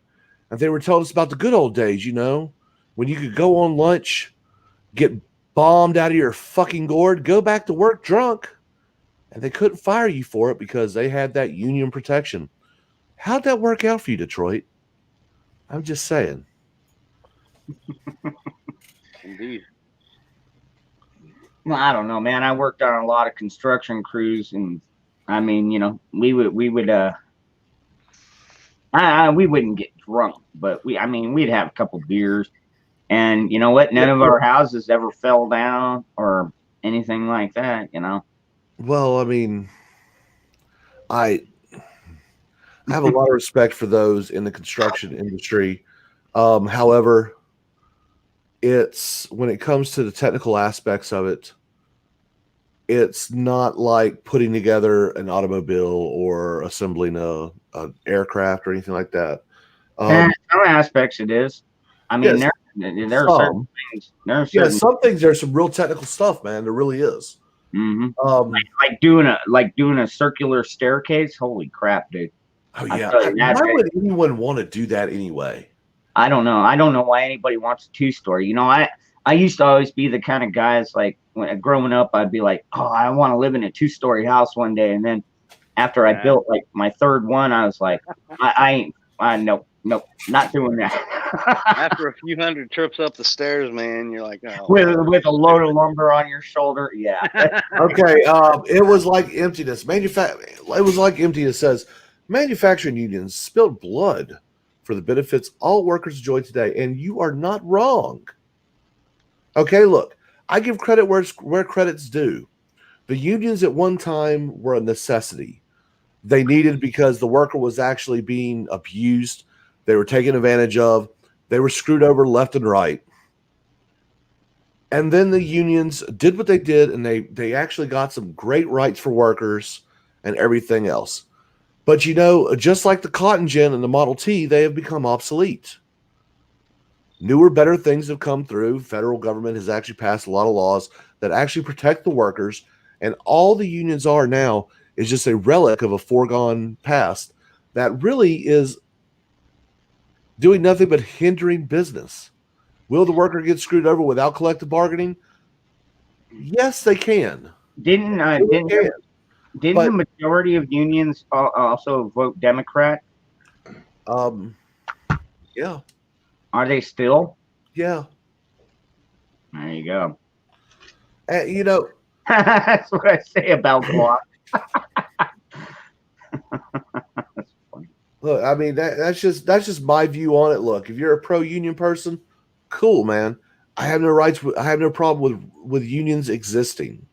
and they were telling us about the good old days, you know, when you could go on lunch, get bombed out of your fucking gourd, go back to work drunk, and they couldn't fire you for it because they had that union protection. How'd that work out for you, Detroit? I'm just saying.
Indeed.
Well, I don't know, man. I worked on a lot of construction crews, and I mean, you know, we wouldn't get drunk, but we'd have a couple beers, and you know what? None of our houses ever fell down or anything like that, you know.
Well, I mean, I have a lot of respect for those in the construction industry. However, it's when it comes to the technical aspects of it, it's not like putting together an automobile or assembling an aircraft or anything like that.
Some aspects it is. I mean,
yes,
there are certain things.
Some things. There's some real technical stuff, man. There really is.
Mm-hmm. Like doing a circular staircase. Holy crap, dude!
Oh yeah. Why would anyone want to do that anyway?
I don't know. I don't know why anybody wants a 2-story. You know, I used to always be the kind of guys like when growing up, I'd be like, oh, I want to live in a 2-story house one day. And then after I built like my third one, I was like, nope, not doing that.
After a few hundred trips up the stairs, man, you're like, oh,
with a load of lumber on your shoulder. Yeah.
Okay. It was like emptiness. It was like emptiness says manufacturing unions spilled blood for the benefits all workers enjoy today. And you are not wrong. Okay, look, I give credit where credit's due. The unions at one time were a necessity. They needed because the worker was actually being abused. They were taken advantage of. They were screwed over left and right. And then the unions did what they did, and they actually got some great rights for workers and everything else. But just like the Cotton Gin and the Model T, they have become obsolete. Newer, better things have come through. Federal government has actually passed a lot of laws that actually protect the workers, and all the unions are now is just a relic of a foregone past that really is doing nothing but hindering business. Will the worker get screwed over without collective bargaining? Yes, they can.
Didn't the
But-
majority of unions also vote Democrat?
Yeah,
Are they still?
yeah.
There you go.
You know,
That's what I say about Glock.
look, I mean that's just my view on it. Look, if you're a pro union person, cool, man. I have no rights. I have no problem with unions existing,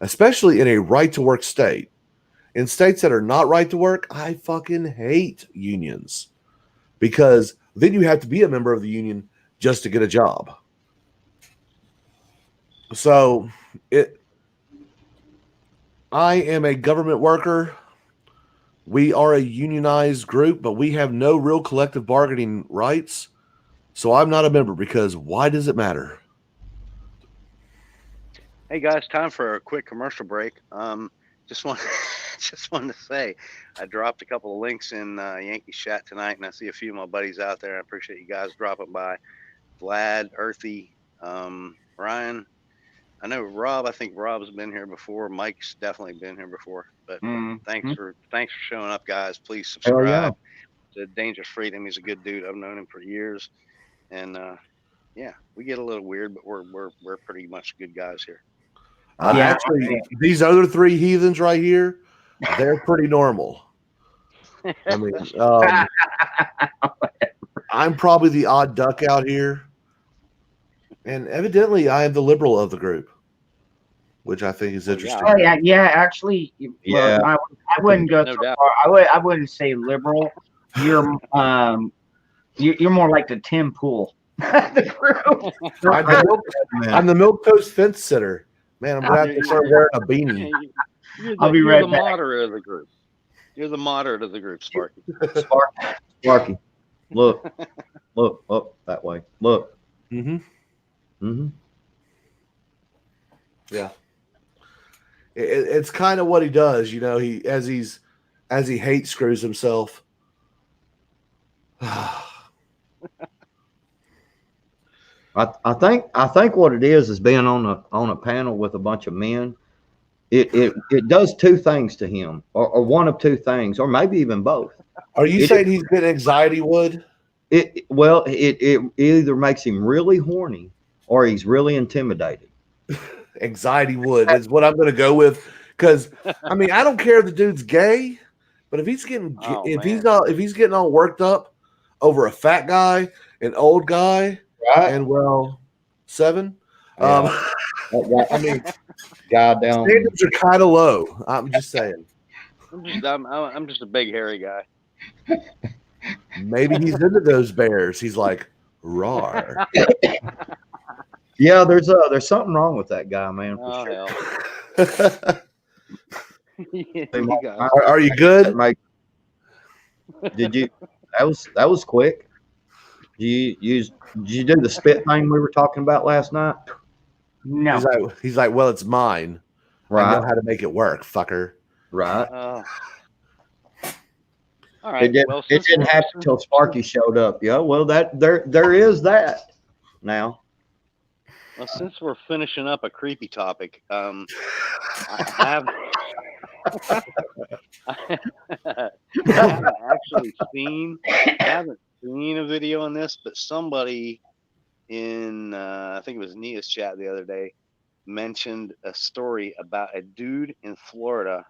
especially in a right to work state. In states that are not right to work, I fucking hate unions because then you have to be a member of the union just to get a job. So I am a government worker. We are a unionized group, but we have no real collective bargaining rights. So I'm not a member because why does it matter?
Hey guys, time for a quick commercial break. Just want just wanted to say I dropped a couple of links in Yankees chat tonight, and I see a few of my buddies out there. I appreciate you guys dropping by. Vlad, Earthy, Ryan. I know Rob. I think Rob's been here before. Mike's definitely been here before. But thanks for showing up, guys. Please subscribe to Dangerous Freedom. He's a good dude. I've known him for years, and yeah, we get a little weird, but we're pretty much good guys here.
Actually, these other three heathens right here, they're pretty normal. I mean, I'm probably the odd duck out here, and evidently, I am the liberal of the group, which I think is interesting.
Oh yeah. Actually,
Yeah.
well, I wouldn't go
No
so
doubt.
far. I wouldn't say liberal. You're more like the Tim Pool. The group.
I'm the milk toast fence sitter. Man, I'm gonna have to start wearing a beanie.
I'll be right
the
back.
moderate of the group. You're the moderate of the group, Sparky.
Sparky, look up that way. Look.
Mm-hmm.
Mm-hmm.
Yeah, it's kind of what he does. He as he hate screws himself.
I think what it is being on a panel with a bunch of men. It does two things to him, or one of two things, or maybe even both.
Are you saying he's getting anxiety, Wood?
It either makes him really horny or he's really intimidated.
Anxiety Wood is what I'm going to go with. Because I mean, I don't care if the dude's gay, but if he's getting if he's getting all worked up over a fat guy, an old guy, and well, 7.
Yeah. I mean, goddamn.
Standards are kind of low. I'm just saying.
I'm just a big hairy guy.
Maybe he's into those bears. He's like, rawr.
Yeah, there's something wrong with that guy, man. For
Oh
sure.
hell. Yeah, you guys.
Are you good?
Did you? That was quick. Did you do the spit thing we were talking about last night?
No.
He's like, well, it's mine. I know
Right,
how to make it work, fucker.
right.
All right.
It
Well,
didn't happen until Sparky showed up. Yeah, well, there is that now.
Well, since we're finishing up a creepy topic, I haven't actually seen a video on this, but somebody in I think it was Nia's chat the other day mentioned a story about a dude in Florida.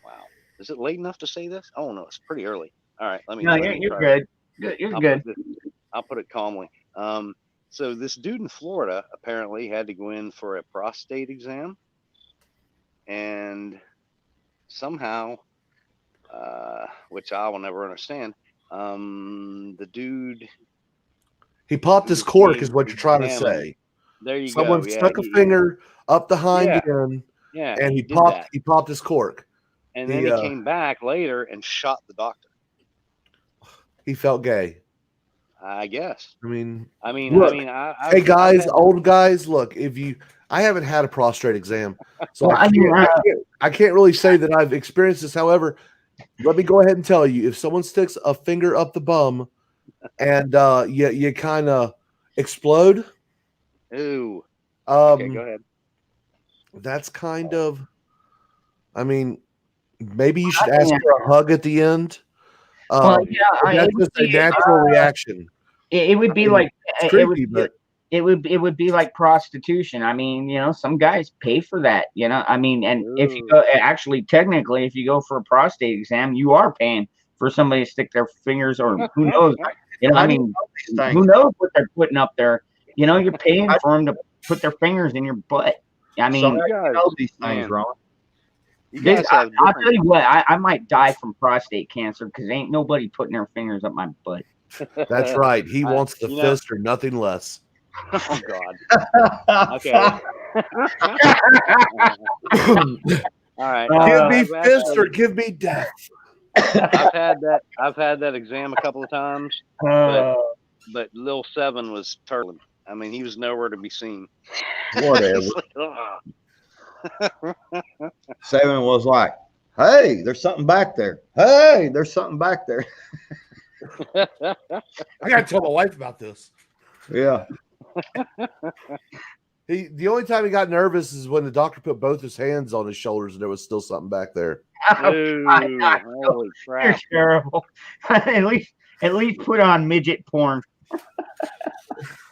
Wow, is it late enough to say this? Oh no, it's pretty early. All right, let me.
No,
let me
you're
try
good. You're
I'll
good.
I'll put it calmly. So this dude in Florida apparently had to go in for a prostate exam, and somehow, which I will never understand, the dude
He popped his cork, is what you're trying to say.
There you
Someone
go. Yeah,
stuck a finger up the hind end,
yeah,
and he
did
popped.
that.
He popped his cork.
And then he came back later and shot the doctor.
He felt gay.
I guess.
I mean,
look,
hey guys, old guys, look. I haven't had a prostate exam, so I can't really say that I've experienced this. However, let me go ahead and tell you, if someone sticks a finger up the bum, and you kind of explode.
Ooh. Okay, go ahead.
That's kind of. I mean, maybe you should ask for a hug at the end.
Well, yeah,
that's just a natural reaction.
It would be like
creepy, but
it would be like prostitution. I mean, some guys pay for that. I mean, and if you go, actually, technically, if you go for a prostate exam, you are paying for somebody to stick their fingers, or who knows? I mean, who knows what they're putting up there? You're paying for them to put their fingers in your butt. I mean,
you know these things, Ron.
I'll tell you what, I might die from prostate cancer because ain't nobody putting their fingers up my butt.
That's right. He wants the fist or nothing less.
Oh God. Okay. All right.
Give me fist or give me death.
I've had that exam a couple of times, but Lil Seven was turtling. I mean, he was nowhere to be seen.
Whatever. Seven was like, "Hey, there's something back there. Hey, there's something back there."
I gotta tell my wife about this.
Yeah.
The only time he got nervous is when the doctor put both his hands on his shoulders and there was still something back there.
Ooh, holy crap!
You're terrible. at least put on midget porn.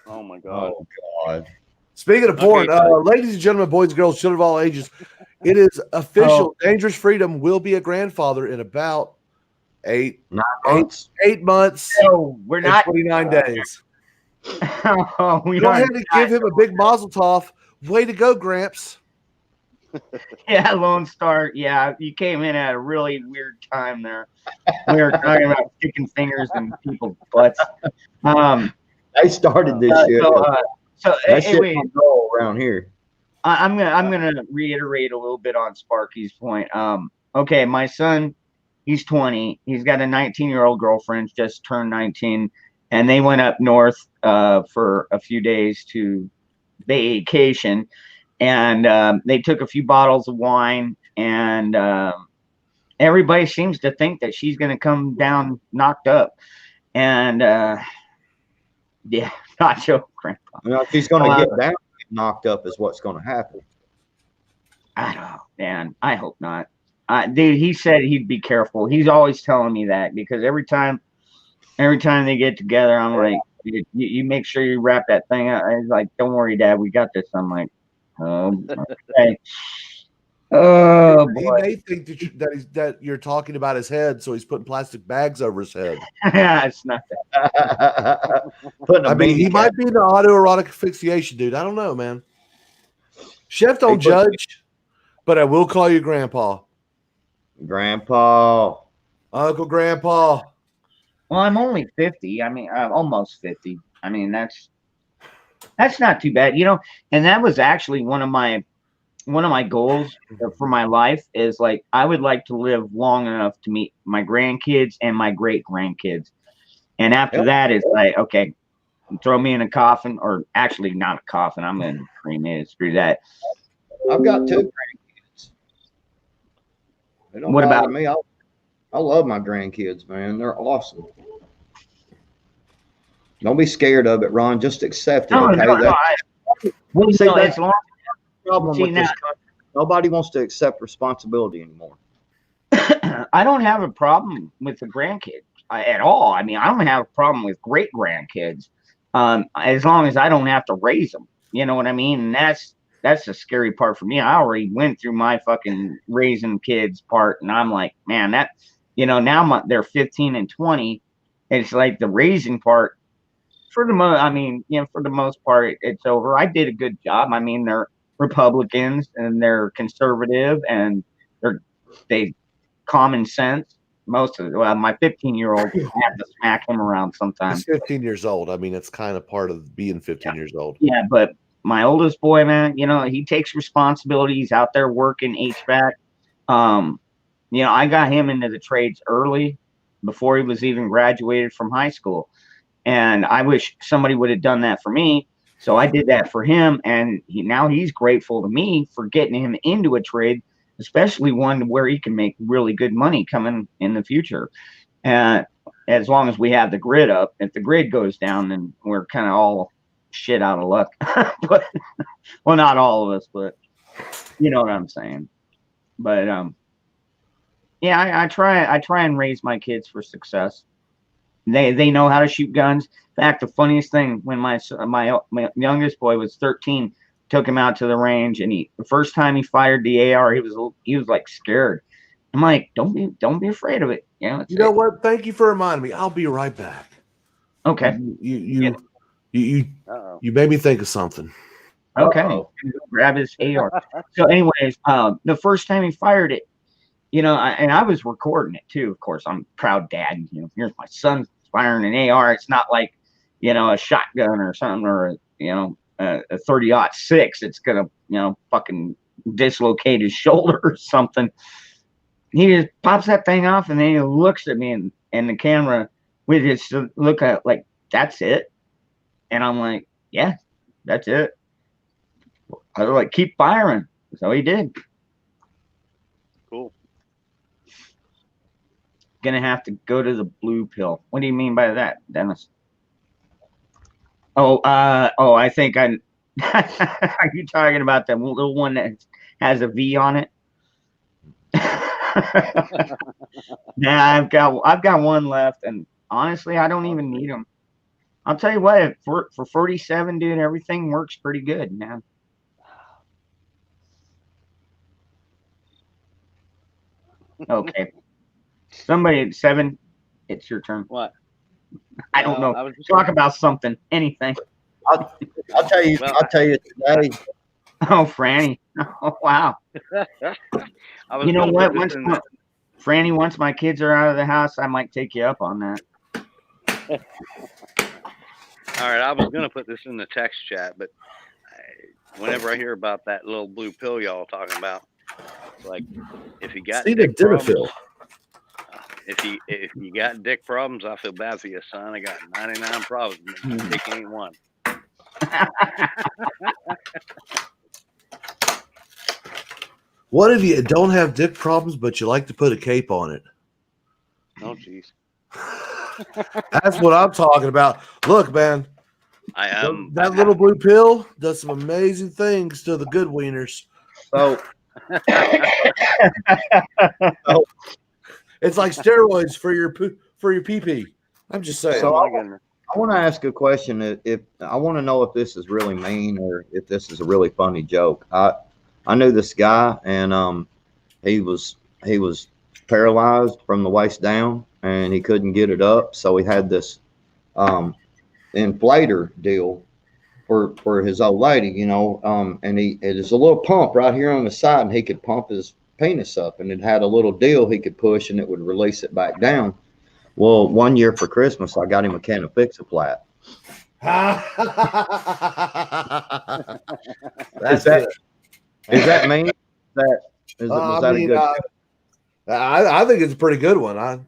Oh my God.
Oh God.
Speaking of porn, ladies and gentlemen, boys and girls, children of all ages, it is official. Dangerous Freedom will be a grandfather in about 8 months. 8 months.
No, we're not
29 days.
We
Go ahead and give him a big mazel tov. Way to go, Gramps.
Yeah, Lone Star. Yeah, you came in at a really weird time there. We were talking about sticking fingers in people's butts.
They started this shit.
So
that shit
anyway,
don't go around here.
I'm gonna reiterate a little bit on Sparky's point. Okay, my son, he's 20. He's got a 19-year-old girlfriend, just turned 19, and they went up north for a few days to vacation, and they took a few bottles of wine, and everybody seems to think that she's gonna come down knocked up, and yeah, not your grandpa.
If he's going to get down knocked up is what's going to happen.
I don't know, man. I hope not. Dude, he said he'd be careful. He's always telling me that because every time they get together, I'm like, you make sure you wrap that thing up. He's like, don't worry, Dad, we got this. I'm like, oh, okay. Oh, boy.
He may think that you're talking about his head, so he's putting plastic bags over his head.
Yeah, it's not that.
I mean, he might be in the autoerotic asphyxiation, dude. I don't know, man. Chef don't judge, but I will call you Grandpa.
Grandpa.
Uncle Grandpa.
Well, I'm only 50. I mean, I'm almost 50. I mean, that's not too bad, and that was actually one of my goals for my life is like I would like to live long enough to meet my grandkids and my great grandkids, and after that is like, okay, throw me in a coffin, or actually not a coffin. I'm gonna cremate it. Screw that.
I've got 2 grandkids. They don't bother me. I love my grandkids, man. They're awesome. Don't be scared of it, Ron. Just accept it. That's the problem with this country. Nobody wants to accept responsibility anymore.
I don't have a problem with the grandkids at all. I mean, I don't have a problem with great grandkids, as long as I don't have to raise them. You know what I mean? And that's the scary part for me. I already went through my fucking raising kids part, and I'm like, man, now they're 15 and 20. It's like the raising part for the most, I mean, for the most part, it's over. I did a good job. I mean, they're Republicans and they're conservative and they common sense. Most of well, my 15-year-old have to smack him around
He's
sometimes.
15 years old. I mean, it's kind of part of being 15 years old.
Yeah, but my oldest boy, man, he takes responsibility. He's out there working HVAC. I got him into the trades early before he was even graduated from high school. And I wish somebody would have done that for me. So I did that for him. And now he's grateful to me for getting him into a trade, especially one where he can make really good money coming in the future. And as long as we have the grid up, if the grid goes down, then we're kind of all shit out of luck. But, well, not all of us, but you know what I'm saying. But yeah, I try and raise my kids for success. They know how to shoot guns. In fact, the funniest thing, when my youngest boy was 13, took him out to the range, and the first time he fired the AR, he was like scared. I'm like, don't be afraid of it.
You know what? Thank you for reminding me. I'll be right back.
Okay.
You made me think of something.
Okay. Grab his AR. So, anyways, the first time he fired it, and I was recording it too. Of course, I'm a proud dad. Here's my son firing an AR. It's not like, a shotgun or something, or a 30-06. It's gonna, fucking dislocate his shoulder or something. He just pops that thing off, and then he looks at me and the camera with his look at like, that's it. And I'm like, yeah, that's it. I was like, keep firing. So he did.
Cool.
Gonna have to go to the blue pill. What do you mean by that, Dennis? I think are you talking about the little one that has a V on it? Nah, I've got one left, and honestly, I don't even need them. I'll tell you what, for 47, dude, everything works pretty good, man. Okay. Somebody at 7, it's your turn.
What?
I don't know.
I was just
Talk about something, anything.
I'll tell you.
Well,
I'll tell you today.
Oh, Franny. Oh, wow.
I was
You know
gonna
what?
put this in
Franny, once my kids are out of the house, I might take you up on that.
All right, I was going to put this in the text chat, but whenever I hear about that little blue pill y'all talking about, like, if you got dick problems, if you got dick problems, I feel bad for you, son. I got 99 problems, but dick ain't one.
What if you don't have dick problems, but you like to put a cape on it?
Oh, jeez.
That's what I'm talking about. Look, man,
I am.
that little blue pill does some amazing things to the good wieners.
So
It's like steroids for your pee-pee. I'm just saying.
So
Oh, my goodness.
I want to ask a question. If I want to know if this is really mean or if this is a really funny joke. I knew this guy, and he was paralyzed from the waist down, and he couldn't get it up. So he had this inflator deal for his old lady, and it is a little pump right here on the side, and he could pump his penis up, and it had a little deal he could push, and it would release it back down. Well, one year for Christmas, I got him a can of Fix-A-Flat. Is that mean? Was that a good?
I think it's a pretty good one.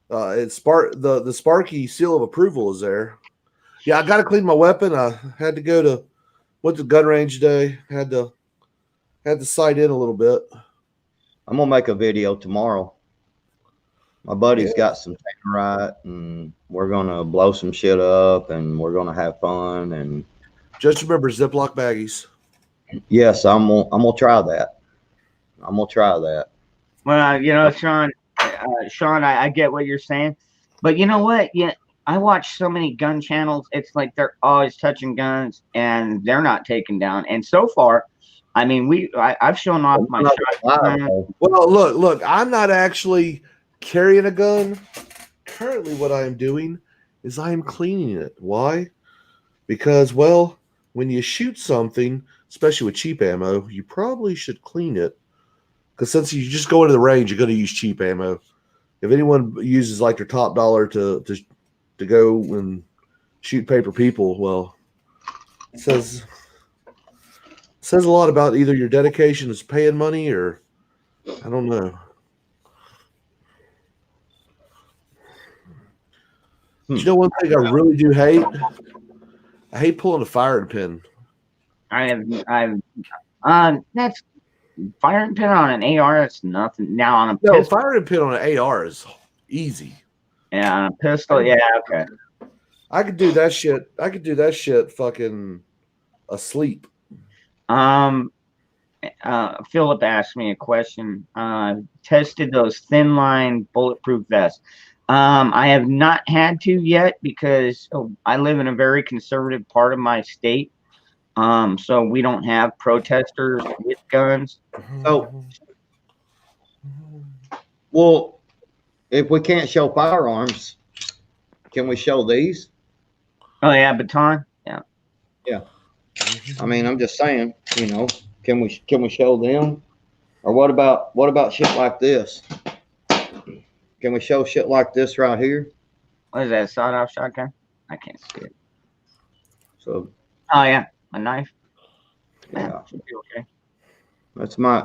It's the Sparky seal of approval is there. Yeah, I got to clean my weapon. I had to went to gun range today. Had to sight in a little bit.
I'm gonna make a video tomorrow. My buddy's got some Tannerite, and we're gonna blow some shit up, and we're gonna have fun. And
just remember Ziploc baggies.
Yes, I'm gonna try that. I'm gonna try that.
Well, Sean, I get what you're saying, but you know what? Yeah, I watch so many gun channels. It's like they're always touching guns, and they're not taken down. And so far, I mean, I've shown off my shotgun.
Well, look, I'm not actually carrying a gun. Currently, what I am doing is I am cleaning it. Why? Because, well, when you shoot something, especially with cheap ammo, you probably should clean it. Because since you just go into the range, you're going to use cheap ammo. If anyone uses like their top dollar to go and shoot paper people, well, it says a lot about either your dedication is paying money or I don't know. You know one thing I really do hate? I hate pulling a firing pin.
That's firing pin on an AR. It's nothing. Now on a
No,
pistol,
firing pin on an AR is easy.
yeah, on a pistol, yeah, okay.
I could do that shit. Fucking asleep.
Philip asked me a question. Tested those thin line bulletproof vests. I have not had to yet because I live in a very conservative part of my state. So we don't have protesters with guns.
So, well, if we can't show firearms, can we show these?
Oh yeah, baton. Yeah.
Yeah. I mean, I'm just saying, you know, can we show them? Or what about shit like this? Can we show shit like this right here?
What is that? Sawed-off shotgun? I can't see it.
So.
Oh yeah, a knife.
Yeah.
Should be okay.
That's my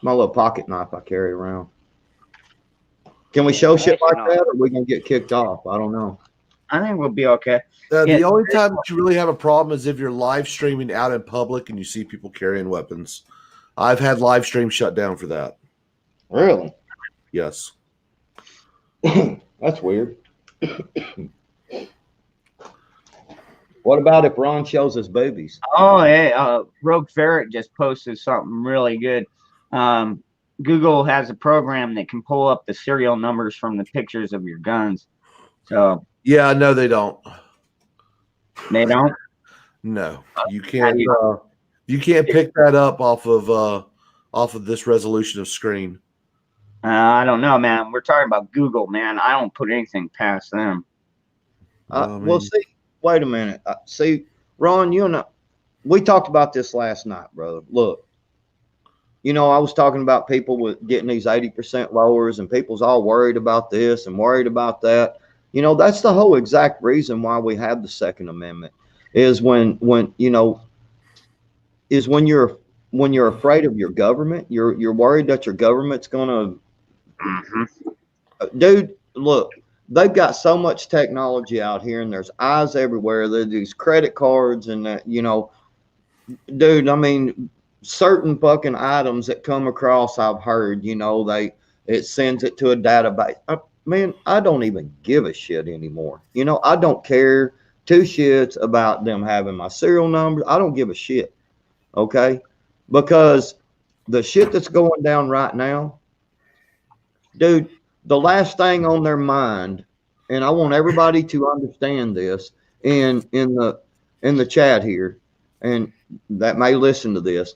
little pocket knife I carry around. Can we show shit like that, or are we gonna get kicked off? I don't know.
I think we'll be okay.
The only time that you really have a problem is if you're live streaming out in public and you see people carrying weapons. I've had live stream shut down for that.
Really?
Yes.
That's weird. What about if Ron shows us boobies?
Oh, hey, Rogue Ferret just posted something really good. Google has a program that can pull up the serial numbers from the pictures of your guns. So
yeah, no, they don't.
They don't.
No, you can't. You can't pick that up off of this resolution of screen.
I don't know, man. We're talking about Google, man. I don't put anything past them.
Well, see, wait a minute. See, Ron, you and I, we talked about this last night, brother. Look, you know, I was talking about people with getting these 80% lowers, and people's all worried about this and worried about that. You know, that's the whole exact reason why we have the Second Amendment is when you're afraid of your government, you're worried that your government's gonna. Dude, look, they've got so much technology out here, and there's eyes everywhere. There's these credit cards, and that, you know, dude. I mean, certain fucking items that come across, I've heard, you know, it sends it to a database. Man, I don't even give a shit anymore. You know, I don't care two shits about them having my serial numbers. I don't give a shit. Okay, because the shit that's going down right now, dude, the last thing on their mind, and I want everybody to understand this in the chat here, and that may listen to this.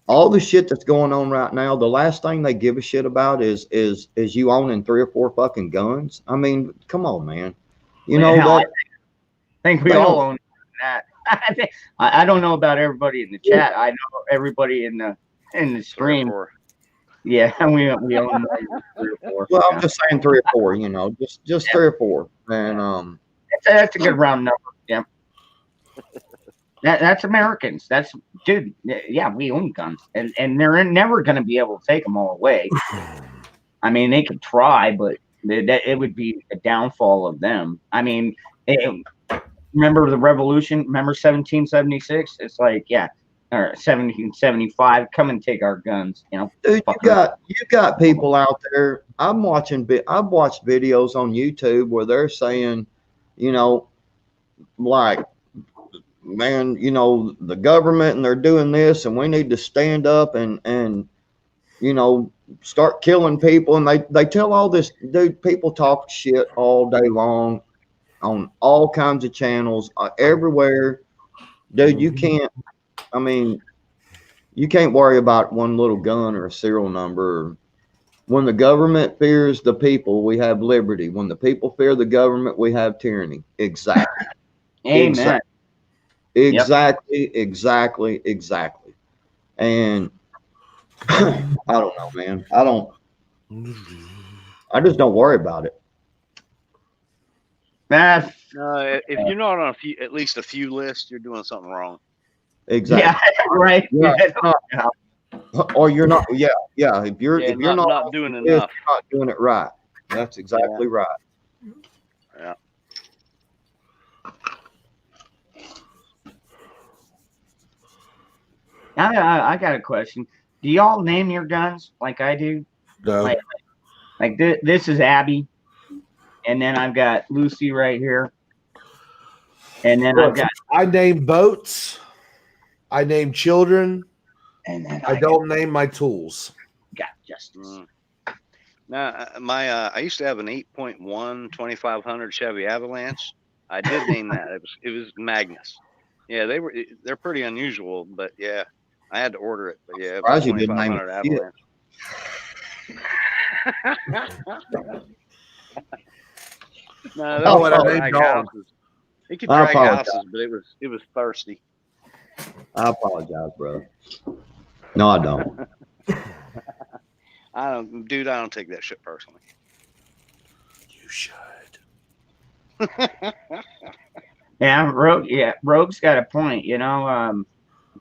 All the shit that's going on right now, the last thing they give a shit about is you owning 3 or 4 fucking guns. I mean, come on, man. You know that.
I think we all own that. I don't know about everybody in the chat. I know everybody in the stream. Yeah, we own 3 or 4.
Well, I'm just saying 3 or 4. You know, just 3 or 4, and
that's a good round number. Yeah. That's Americans. That's, dude. Yeah, we own guns, and they're never going to be able to take them all away. I mean, they could try, but it would be a downfall of them. I mean, remember the revolution? Remember 1776? It's like, yeah, or 1775. Come and take our guns. You know,
dude, you got people out there. I've watched videos on YouTube where they're saying, you know, like, man, you know, the government and they're doing this, and we need to stand up and you know, start killing people. And they tell all this, dude. People talk shit all day long on all kinds of channels everywhere, dude. You can't. I mean, you can't worry about one little gun or a serial number or when the government fears the people, we have liberty. When the people fear the government, we have tyranny. Exactly.
Amen.
Exactly. And I don't know, man. I just don't worry about it.
That's
If you're not on at least a few lists, you're doing something wrong.
Exactly.
yeah, right.
Yeah.
Yeah.
Or you're not. Yeah. If you're not
not doing
this,
enough.
you're not doing it right. That's exactly right.
Yeah.
I got a question. Do y'all name your guns like I do?
No.
Like this is Abby, and then I've got Lucy right here, and then I've got
I name boats. I name children.
and then
I don't name my tools.
got Justice.
Now, I used to have an 8.1 2500 Chevy Avalanche. I did name that. It was Magnus. Yeah, they're pretty unusual, but yeah, I had to order it. But yeah, it was
Surprised you didn't name
2500
it.
Avalanche. No,
Oh, and I
could
named
drag
dogs.
houses. It could
I
drag
apologize.
houses, but it was thirsty.
I apologize, brother. No, I don't.
I don't take that shit personally.
You should.
Rogue's got a point.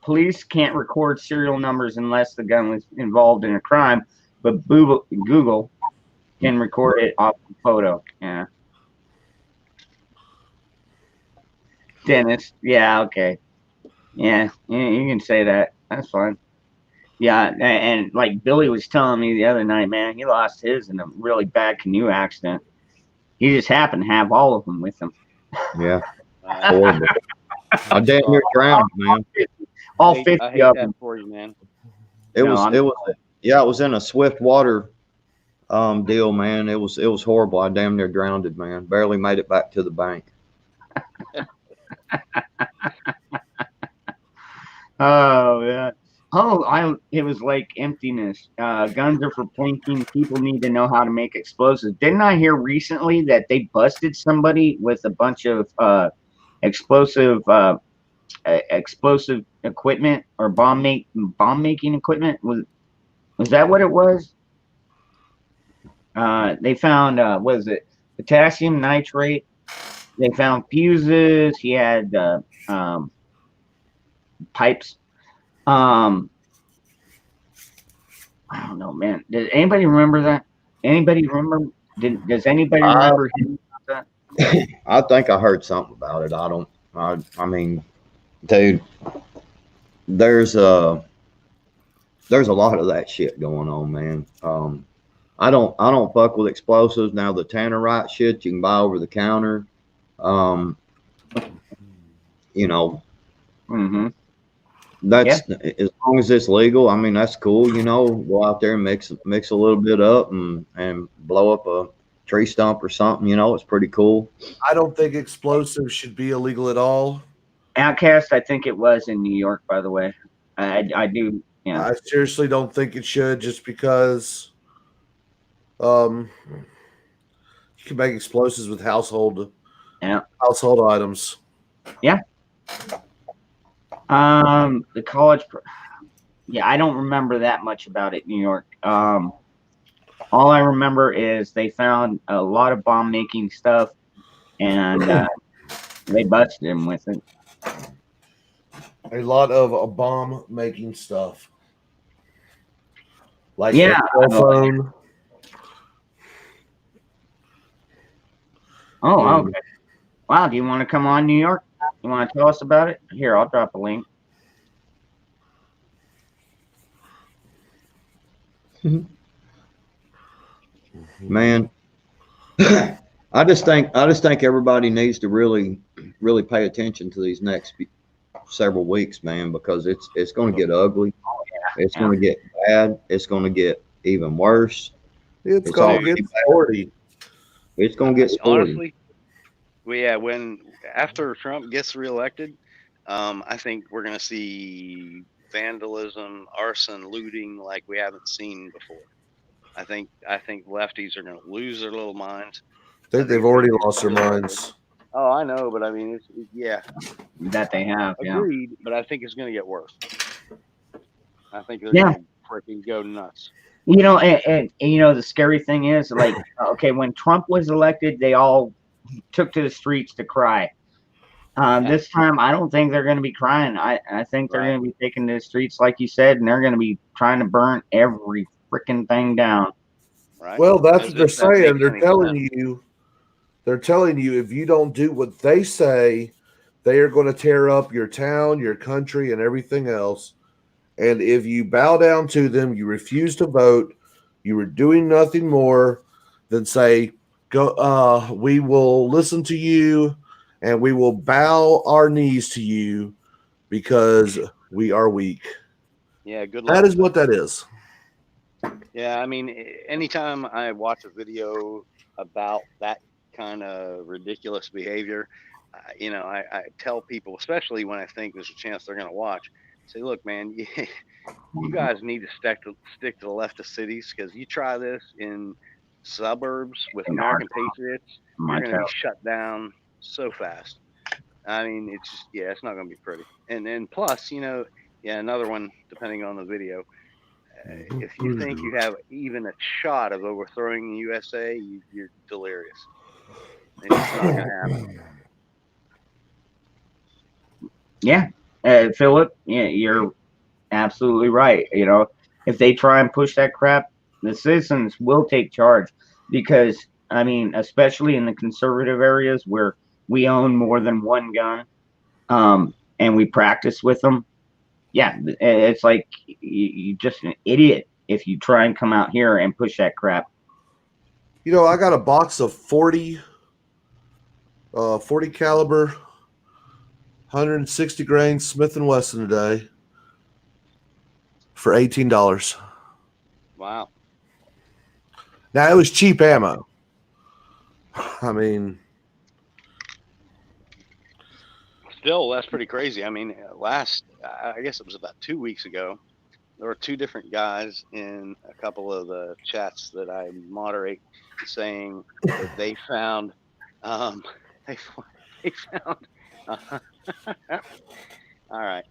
Police can't record serial numbers unless the gun was involved in a crime, but Google can record it off the photo. Yeah. Dennis. Yeah. Okay. Yeah. You can say that. That's fine. Yeah, and like Billy was telling me the other night, man, he lost his in a really bad canoe accident. He just happened to have all of them with him.
Yeah. Horrible. I damn near drowned, man.
All
I
50
hate
of
that
them.
for you, man.
It
No,
was in a swift water deal, man. It was horrible. I damn near drowned it, man. Barely made it back to the bank.
Oh yeah. It was like emptiness. Guns are for plinking. People need to know how to make explosives. Didn't I hear recently that they busted somebody with a bunch of explosive equipment or bomb making equipment? Was that what it was? They found what is it? Potassium nitrate. They found fuses. He had pipes. I don't know, man. Does anybody remember that? Anybody remember? Does anybody remember him?
I think I heard something about it. I mean, dude, there's a lot of that shit going on, man. I don't fuck with explosives. Now the Tannerite shit you can buy over the counter.
Mm-hmm.
That's as long as it's legal. I mean, that's cool. Go out there and mix a little bit up and blow up a tree stump or something. It's pretty cool.
I don't think explosives should be illegal at all.
Outcast, I think it was in New York, by the way. I do. Yeah.
I seriously don't think it should, just because you can make explosives with household items.
Yeah. The college. Yeah, I don't remember that much about it, New York. All I remember is they found a lot of bomb making stuff, and they busted him with it.
A lot of bomb making stuff, like
Yeah.
a cell phone.
Oh, okay. Wow. Do you want to come on, New York? You want to tell us about it? Here, I'll drop a link.
Man, I just think everybody needs to really pay attention to these next several weeks, man, because it's going to get ugly. It's going to get bad. It's going to get even worse.
It's going to get sporty.
It's going to get sporty.
Honestly, when after Trump gets reelected, I think we're going to see vandalism, arson, looting like we haven't seen before. I think lefties are going to lose their little minds.
They've already lost their minds.
Oh, I know, but I mean, yeah,
that they have. Yeah.
agreed. But I think it's going to get worse. I think they're
Yeah.
going to freaking go nuts.
You know, and you know the scary thing is, like, okay, when Trump was elected, they all took to the streets to cry. This time, I don't think they're going to be crying. I think they're
Right.
going to be taking to the streets, like you said, and they're going to be trying to burn every freaking thing down.
Right.
Well, that's
As
what they're
if that
saying.
makes
They're
any
telling
sense.
you. They're telling you if you don't do what they say, they are going to tear up your town, your country, and everything else. And if you bow down to them, you refuse to vote, you are doing nothing more than say, "Go. We will listen to you, and we will bow our knees to you because we are weak."
Yeah. Good luck.
That is
with
what that is.
Yeah, I mean, anytime I watch a video about that kind of ridiculous behavior, you know, I tell people, especially when I think there's a chance they're going to watch, say, look, man, you guys need to stick to the left of cities, because you try this in suburbs with American Patriots, you're going to be shut down so fast. I mean, it's just, yeah, it's not going to be pretty. And plus, you know, yeah, another one, depending on the video, if you think you have even a shot of overthrowing the USA, you're delirious. It's just not going to happen.
Yeah, Philip, yeah, you're absolutely right. You know, if they try and push that crap, the citizens will take charge because, I mean, especially in the conservative areas where we own more than one gun, and we practice with them. Yeah, it's like you just an idiot if you try and come out here and push that crap.
You know, I got a box of 40 caliber, 160 grain Smith & Wesson today for $18.
Wow.
Now, it was cheap ammo. I mean,
Still, that's pretty crazy. I mean, I guess it was about 2 weeks ago, there were two different guys in a couple of the chats that I moderate saying that they found, they found, all right,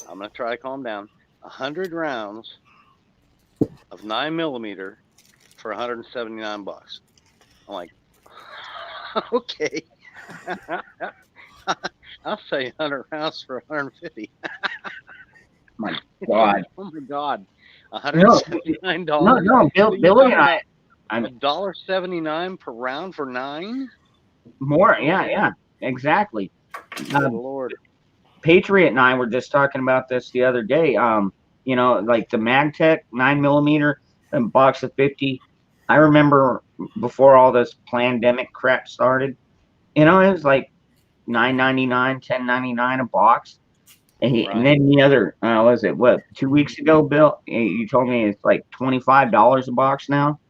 I'm going to try to calm down, 100 rounds of 9mm for 179 bucks. I'm like, okay. I'll say 100 rounds for 150.
My God.
Oh my God. $179.
No,
So
Billy and I,
$1.79 per round for 9?
more. Yeah, exactly.
Good Lord.
Patriot and I were just talking about this the other day. You know, like the MagTech 9mm, a box of 50. I remember before all this pandemic crap started, you know, it was like $9.99, $10.99 a box. And then the other, was it what 2 weeks ago, Bill? You told me it's like $25 a box now.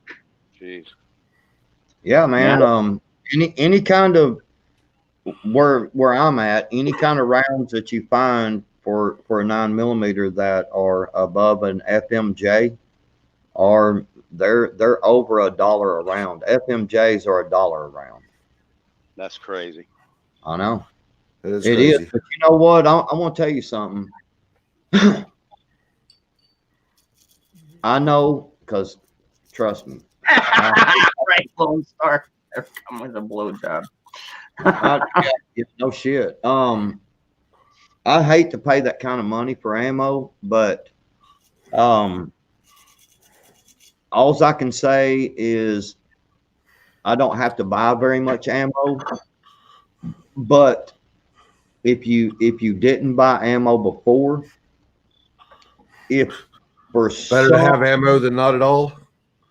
Jeez.
Yeah, man.
Yeah.
Any kind of where I'm at, any kind of rounds that you find for a 9mm that are above an FMJ are they're over $1 a round. FMJs are $1 a round.
That's crazy.
I know.
it is
It
crazy.
is, but you know what? I want to tell you something. I know, because trust me.
Right, Lone Star. They're coming with a blowjob.
No shit. I hate to pay that kind of money for ammo, but all I can say is I don't have to buy very much ammo. But if you didn't buy ammo before, if for
Better to have ammo than not at all.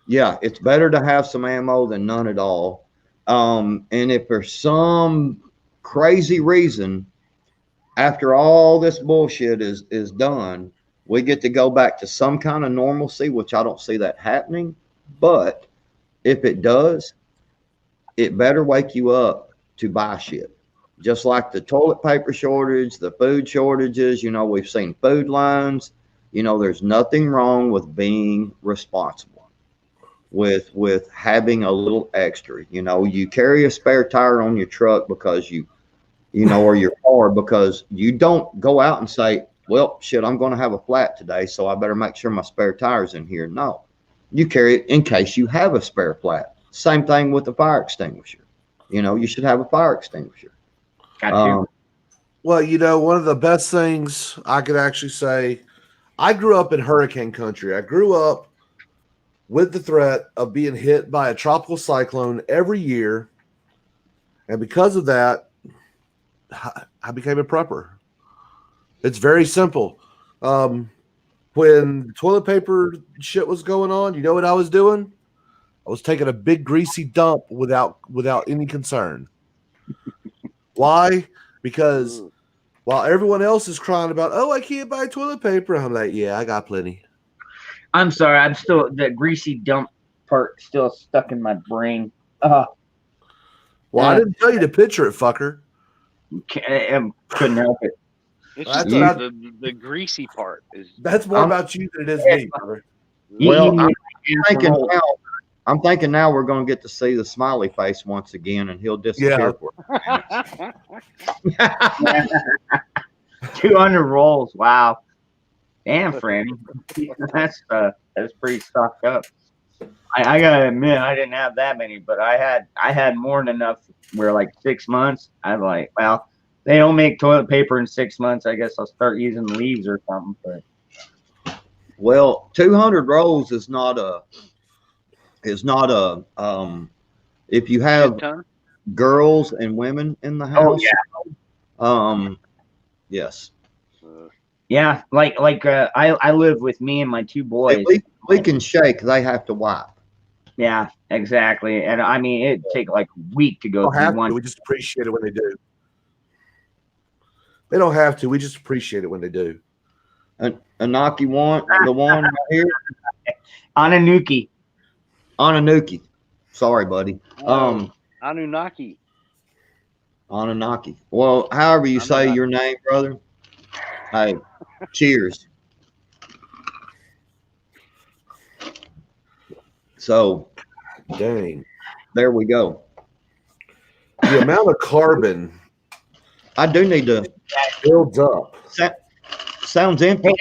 yeah, it's better to have some ammo than none at all. And if for some crazy reason, after all this bullshit is done, we get to go back to some kind of normalcy, which I don't see that happening. But if it does, it better wake you up to buy shit. Just like the toilet paper shortage, the food shortages, you know, we've seen food lines. You know, there's nothing wrong with being responsible. with having a little extra. You know, you carry a spare tire on your truck because or your car, because you don't go out and say, well, shit, I'm going to have a flat today, so I better make sure my spare tire's in here. No, you carry it in case you have a spare flat. Same thing with the fire extinguisher. You know, you should have a fire extinguisher.
Got you.
Well, one of the best things I could actually say, I grew up in hurricane country. I grew up with the threat of being hit by a tropical cyclone every year. And because of that, I became a prepper. It's very simple. When toilet paper shit was going on, you know what I was doing? I was taking a big greasy dump without any concern. Why? Because while everyone else is crying about, oh, I can't buy toilet paper, I'm like, yeah, I got plenty.
I'm sorry. I'm still the greasy dump part still stuck in my brain.
Well, I didn't tell you to picture it, fucker.
Couldn't help it.
It's
That's
just
about-
the greasy part is.
That's more about you than it is me, brother.
Well,
You-
I'm thinking now we're going to get to see the smiley face once again, and he'll disappear.
Yeah.
For
200 rolls. Wow. Damn, Franny. That's pretty stocked up. I gotta admit, I didn't have that many, but I had more than enough. Where like 6 months, I'm like, well, they don't make toilet paper in 6 months. I guess I'll start using leaves or something. But
Well, 200 rolls is not a if you have girls and women in the house.
Oh yeah.
Yes.
Yeah, I live with me and my two boys.
If we can shake, they have to wipe.
Yeah, exactly. And I mean, it'd take like a week to go
Don't
through
have
one.
to. We just appreciate it when they do. They don't have to. We just appreciate it when they do.
Anaki want the one right here?
Ananuki.
Ananuki. Sorry, buddy.
Anunnaki.
Anunnaki. Well, however you say your name, brother. Hey, cheers. So,
Dang.
there we go.
The amount of carbon
I do need to.
builds up.
Sounds empty.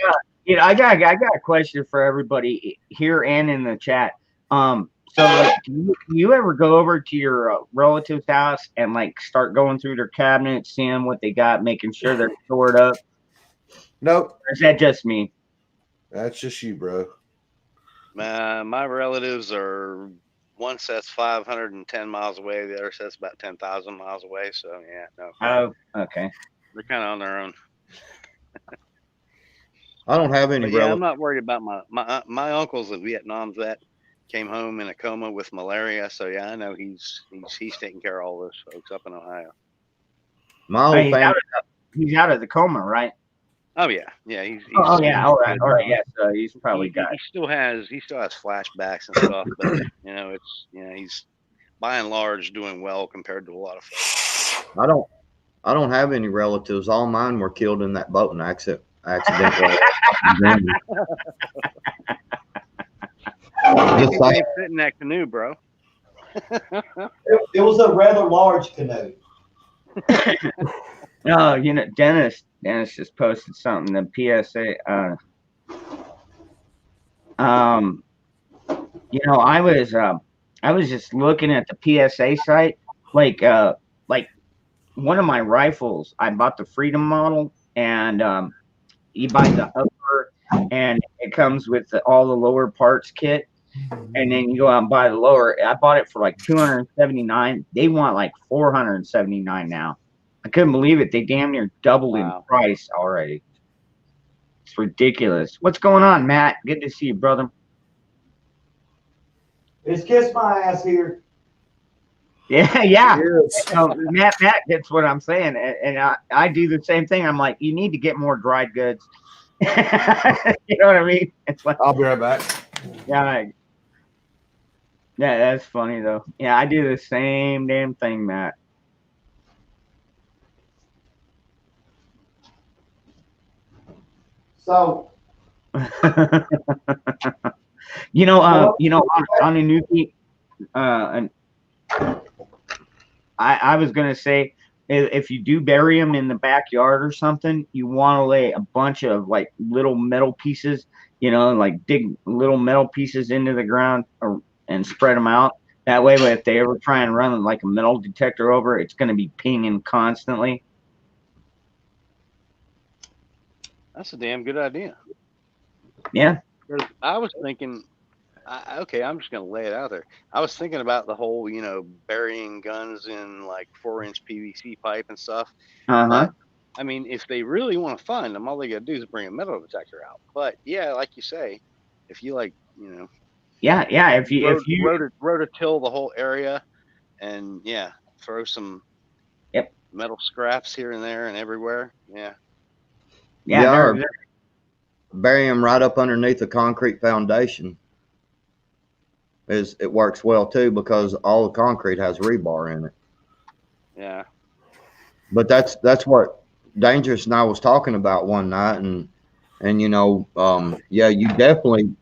Hey, I got a question for everybody here and in the chat. So like, do you ever go over to your relative's house and like start going through their cabinets, seeing what they got, making sure they're stored up?
Nope.
Or is that just me?
That's just you, bro.
My relatives are one set's 510 miles away, the other set's about 10,000 miles away. So yeah, no,
Oh, okay.
they're kind of on their own.
I don't have any
But yeah, I'm
relatives.
not worried about my uncle's a Vietnam vet. Came home in a coma with malaria, so yeah, I know he's taking care of all those folks up in Ohio.
My whole
Hey,
family.
he's out of the coma, right?
Oh yeah, yeah. He's
Oh yeah. All right.
good.
All right. Yes. He's probably
He
got.
still has flashbacks and stuff, but he's by and large doing well compared to a lot of folks.
I don't have any relatives. All mine were killed in that boating accident. Just
You
like,
can't fit in that canoe, bro.
it was a rather large canoe.
No, Dennis just posted something. The PSA. I was just looking at the PSA site. Like one of my rifles, I bought the Freedom model, and you buy the upper, and it comes with all the lower parts kit. And then you go out and buy the lower. I bought it for like $279. They want like $479 now. I couldn't believe it. They damn near doubled in price already. It's ridiculous. What's going on, Matt? Good to see you, brother.
It's kiss my ass here.
Yeah, yeah.
Yes.
Matt gets what I'm saying, and I do the same thing. I'm like, you need to get more dried goods. You know what I mean? It's like,
I'll be right back.
yeah, yeah, that's funny though. Yeah, I do the same damn thing, Matt.
So
On a Nuki, I was gonna say, if you do bury them in the backyard or something, you want to lay a bunch of like little metal pieces, like dig little metal pieces into the ground and spread them out. That way, if they ever try and run like a metal detector over, it's going to be pinging constantly.
That's a damn good idea.
Yeah.
I was thinking, okay, I'm just going to lay it out there. I was thinking about the whole, burying guns in like 4-inch PVC pipe and stuff.
Uh-huh.
But, I mean, if they really want to find them, all they got to do is bring a metal detector out. But yeah, like you say, if you
Yeah. If you
rototill the whole area, and throw some metal scraps here and there and everywhere.
Yeah. Bury them right up underneath the concrete foundation. It works well too because all the concrete has rebar in it.
Yeah.
But that's what Dangerous and I was talking about one night, and you definitely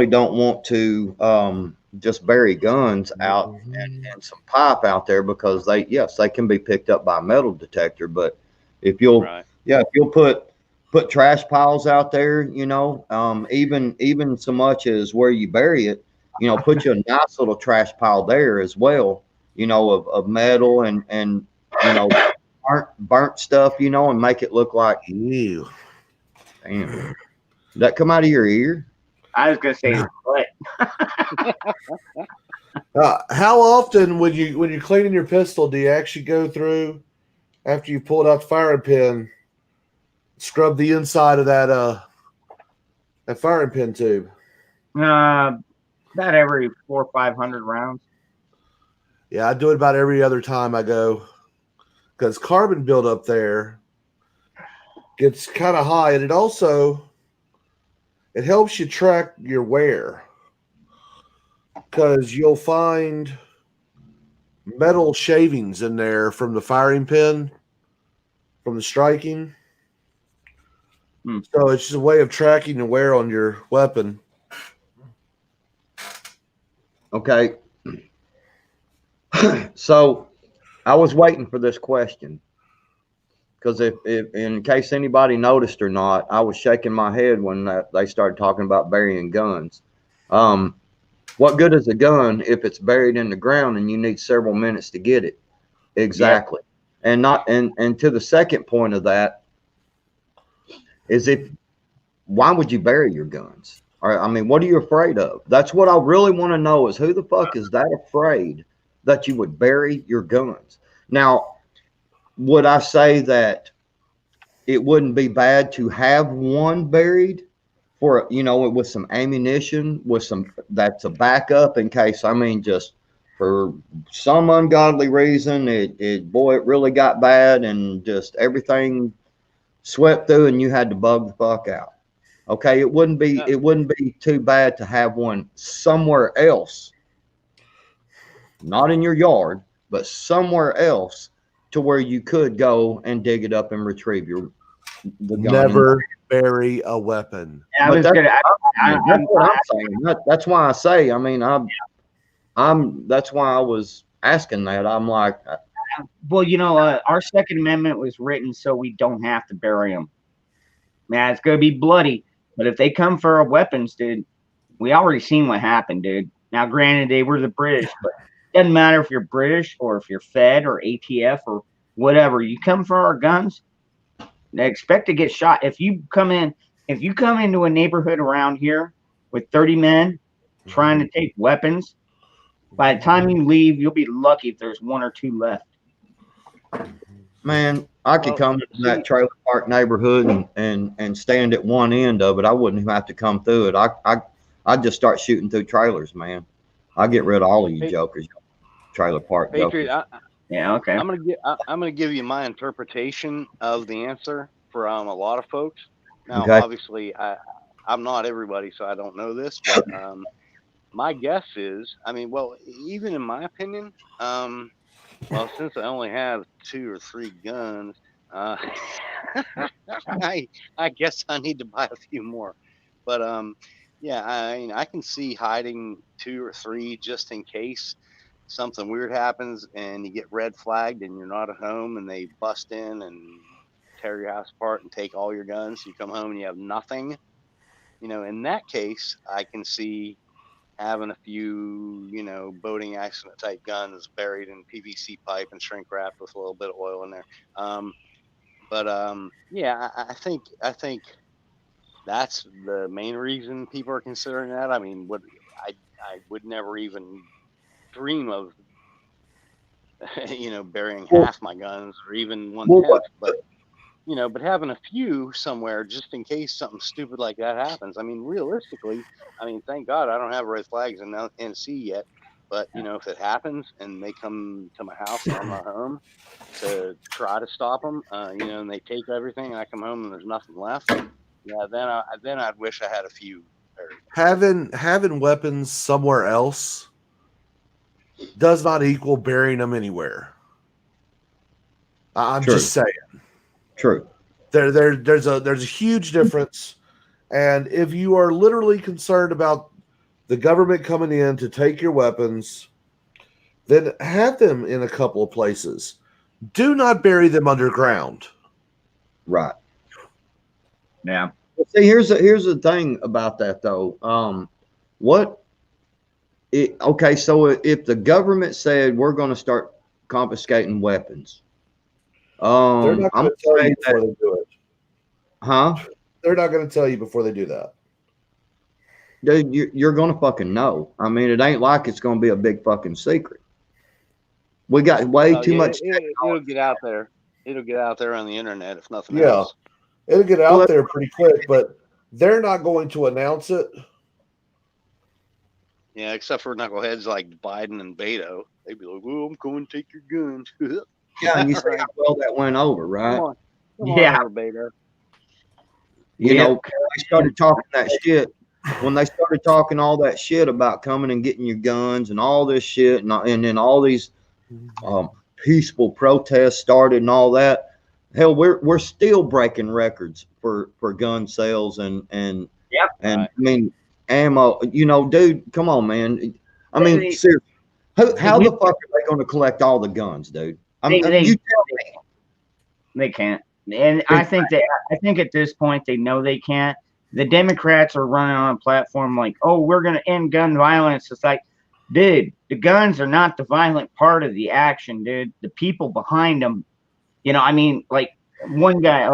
don't want to just bury guns out and some pipe out there because they can be picked up by a metal detector. But if you'll put trash piles out there, even so much as where you bury it, put you a nice little trash pile there as well, of metal and burnt stuff, and make it look like
you.
Damn. Did that come out of your ear?
I was gonna say what?
How often when you're cleaning your pistol do you actually go through after you pulled out the firing pin, scrub the inside of that firing pin tube?
About every 400 or 500 rounds.
Yeah, I do it about every other time I go because carbon buildup there gets kind of high, and it helps you track your wear because you'll find metal shavings in there from the firing pin, from the striking. So it's just a way of tracking the wear on your weapon.
Okay. So I was waiting for this question because if in case anybody noticed or not, I was shaking my head when they started talking about burying guns. What good is a gun if it's buried in the ground and you need several minutes to get it? Exactly. Yep. And to the second point of that is why would you bury your guns? Or, I mean, what are you afraid of? That's what I really want to know is who the fuck is that afraid that you would bury your guns? Now, would I say that it wouldn't be bad to have one buried for, with some ammunition, that's a backup in case, just for some ungodly reason, it really got bad and just everything swept through and you had to bug the fuck out. Okay. It wouldn't be too bad to have one somewhere else, not in your yard, but somewhere else to where you could go and dig it up and retrieve the gun.
Never bury a weapon.
Yeah,
that's what I'm saying. That's why I say, that's why I was asking that. I'm like,
well, our Second Amendment was written so we don't have to bury them. Man, it's going to be bloody, but if they come for our weapons, dude, we already seen what happened, dude. Now, granted, they were the British, but it doesn't matter if you're British or if you're Fed or ATF or whatever. You come for our guns, they expect to get shot. If you come into a neighborhood around here with 30 men trying to take weapons, by the time you leave, you'll be lucky if there's 1 or 2 left.
Man, I could come to that trailer park neighborhood and stand at one end of it. I wouldn't even have to come through it. I'd just start shooting through trailers, man. I'll get rid of all of you jokers, trailer park
Patriot,
jokers.
Yeah, okay.
I'm gonna give you my interpretation of the answer from a lot of folks. Now, obviously, I'm not everybody, so I don't know this, but my guess is, even in my opinion, since I only have 2 or 3 guns, I guess I need to buy a few more. But Yeah, I mean, I can see hiding 2 or 3 just in case something weird happens and you get red flagged and you're not at home and they bust in and tear your house apart and take all your guns. You come home and you have nothing. In that case, I can see having a few, boating accident type guns buried in PVC pipe and shrink wrapped with a little bit of oil in there. Yeah, I think that's the main reason people are considering that. I mean, I would never even dream of, burying
Well,
half my guns or even one
well,
tenth, but having a few somewhere just in case something stupid like that happens. I mean, realistically, thank God I don't have red flags in NC yet. But if it happens and they come to my house and I'm not home to try to stop them, and they take everything and I come home and there's nothing left, yeah, then I'd wish I had a few buried.
Having weapons somewhere else does not equal burying them anywhere. I'm
True.
just saying.
True.
There's a huge difference, and if you are literally concerned about the government coming in to take your weapons, then have them in a couple of places. Do not bury them underground.
Right.
Yeah.
See, here's the thing about that though. Okay, so if the government said we're going to start confiscating weapons,
They're not
I'm
going to tell
saying
you before
that,
they do it.
huh?
They're not going to tell you before they do that.
Dude, you're going to fucking know. I mean, it ain't like it's going to be a big fucking secret. We got way too much.
It'll get out there. It'll get out there on the internet if nothing
Yeah.
else.
It'll get out there pretty quick, but they're not going to announce it.
Yeah, except for knuckleheads like Biden and Beto. They'd be like, "Oh, I'm going to take your guns."
Yeah, and you see how well that went over, right?
Come on,
Yeah.
over, Beto.
You
Yep.
know, they started talking that shit. When they started talking all that shit about coming and getting your guns and all this shit, and then all these peaceful protests started and all that. Hell, we're still breaking records for gun sales and
Yep.
and
Right.
I mean ammo. Dude, come on, man. I mean, seriously, how the fuck are they going to collect all the guns, dude? You tell me.
They can't. And I think at this point they know they can't. The Democrats are running on a platform like, oh, we're going to end gun violence. It's like, dude, the guns are not the violent part of the action, dude. The people behind them, like one guy,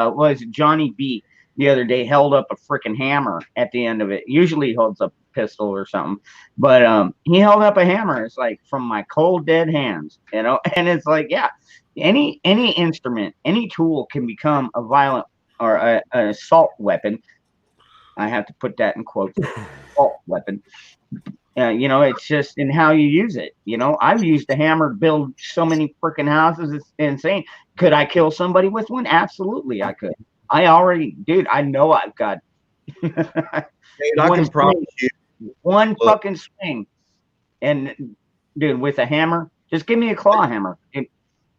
was it Johnny B the other day held up a freaking hammer at the end of it. Usually he holds up a pistol or something, but he held up a hammer. It's like, from my cold dead hands, and it's like, yeah, any instrument, any tool can become a violent or an assault weapon. I have to put that in quotes. Assault weapon. It's just in how you use it. I've used a hammer to build so many freaking houses. It's insane. Could I kill somebody with one? Absolutely, I could. Dude, I know I've got.
Dude, I can promise you.
One fucking swing. And, dude, with a hammer, just give me a claw hammer.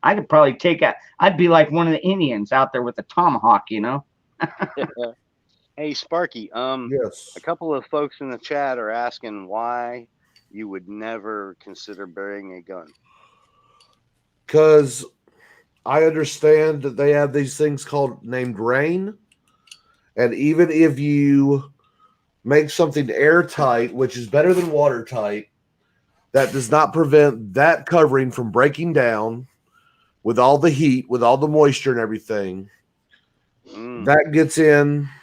I could probably I'd be like one of the Indians out there with a tomahawk,
Hey, Sparky.
Yes.
A couple of folks in the chat are asking why you would never consider burying a gun.
Because I understand that they have these things named rain. And even if you make something airtight, which is better than watertight, that does not prevent that covering from breaking down with all the heat, with all the moisture and everything.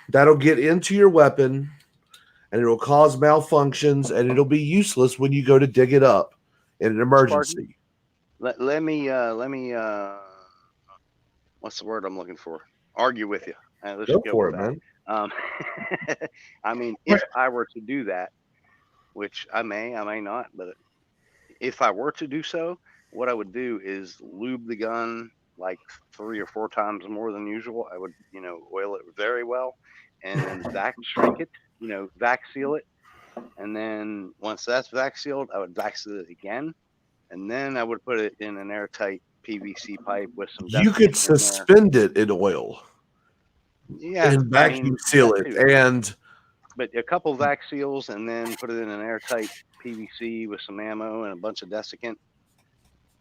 That'll get into your weapon, and it'll cause malfunctions, and it'll be useless when you go to dig it up in an emergency.
Let me what's the word I'm looking for? Argue with you. Let's
Go
go
for
with
it,
that.
man.
If I were to do that, which I may not, but if I were to do so, what I would do is lube the gun like 3 or 4 times more than usual. I would, oil it very well, and then vac shrink it, vac seal it, and then once that's vac sealed, I would vac seal it again, and then I would put it in an airtight PVC pipe with some.
You could suspend it in oil.
Yeah,
and vacuum seal it, and
but a couple vac seals and then put it in an airtight PVC with some ammo and a bunch of desiccant.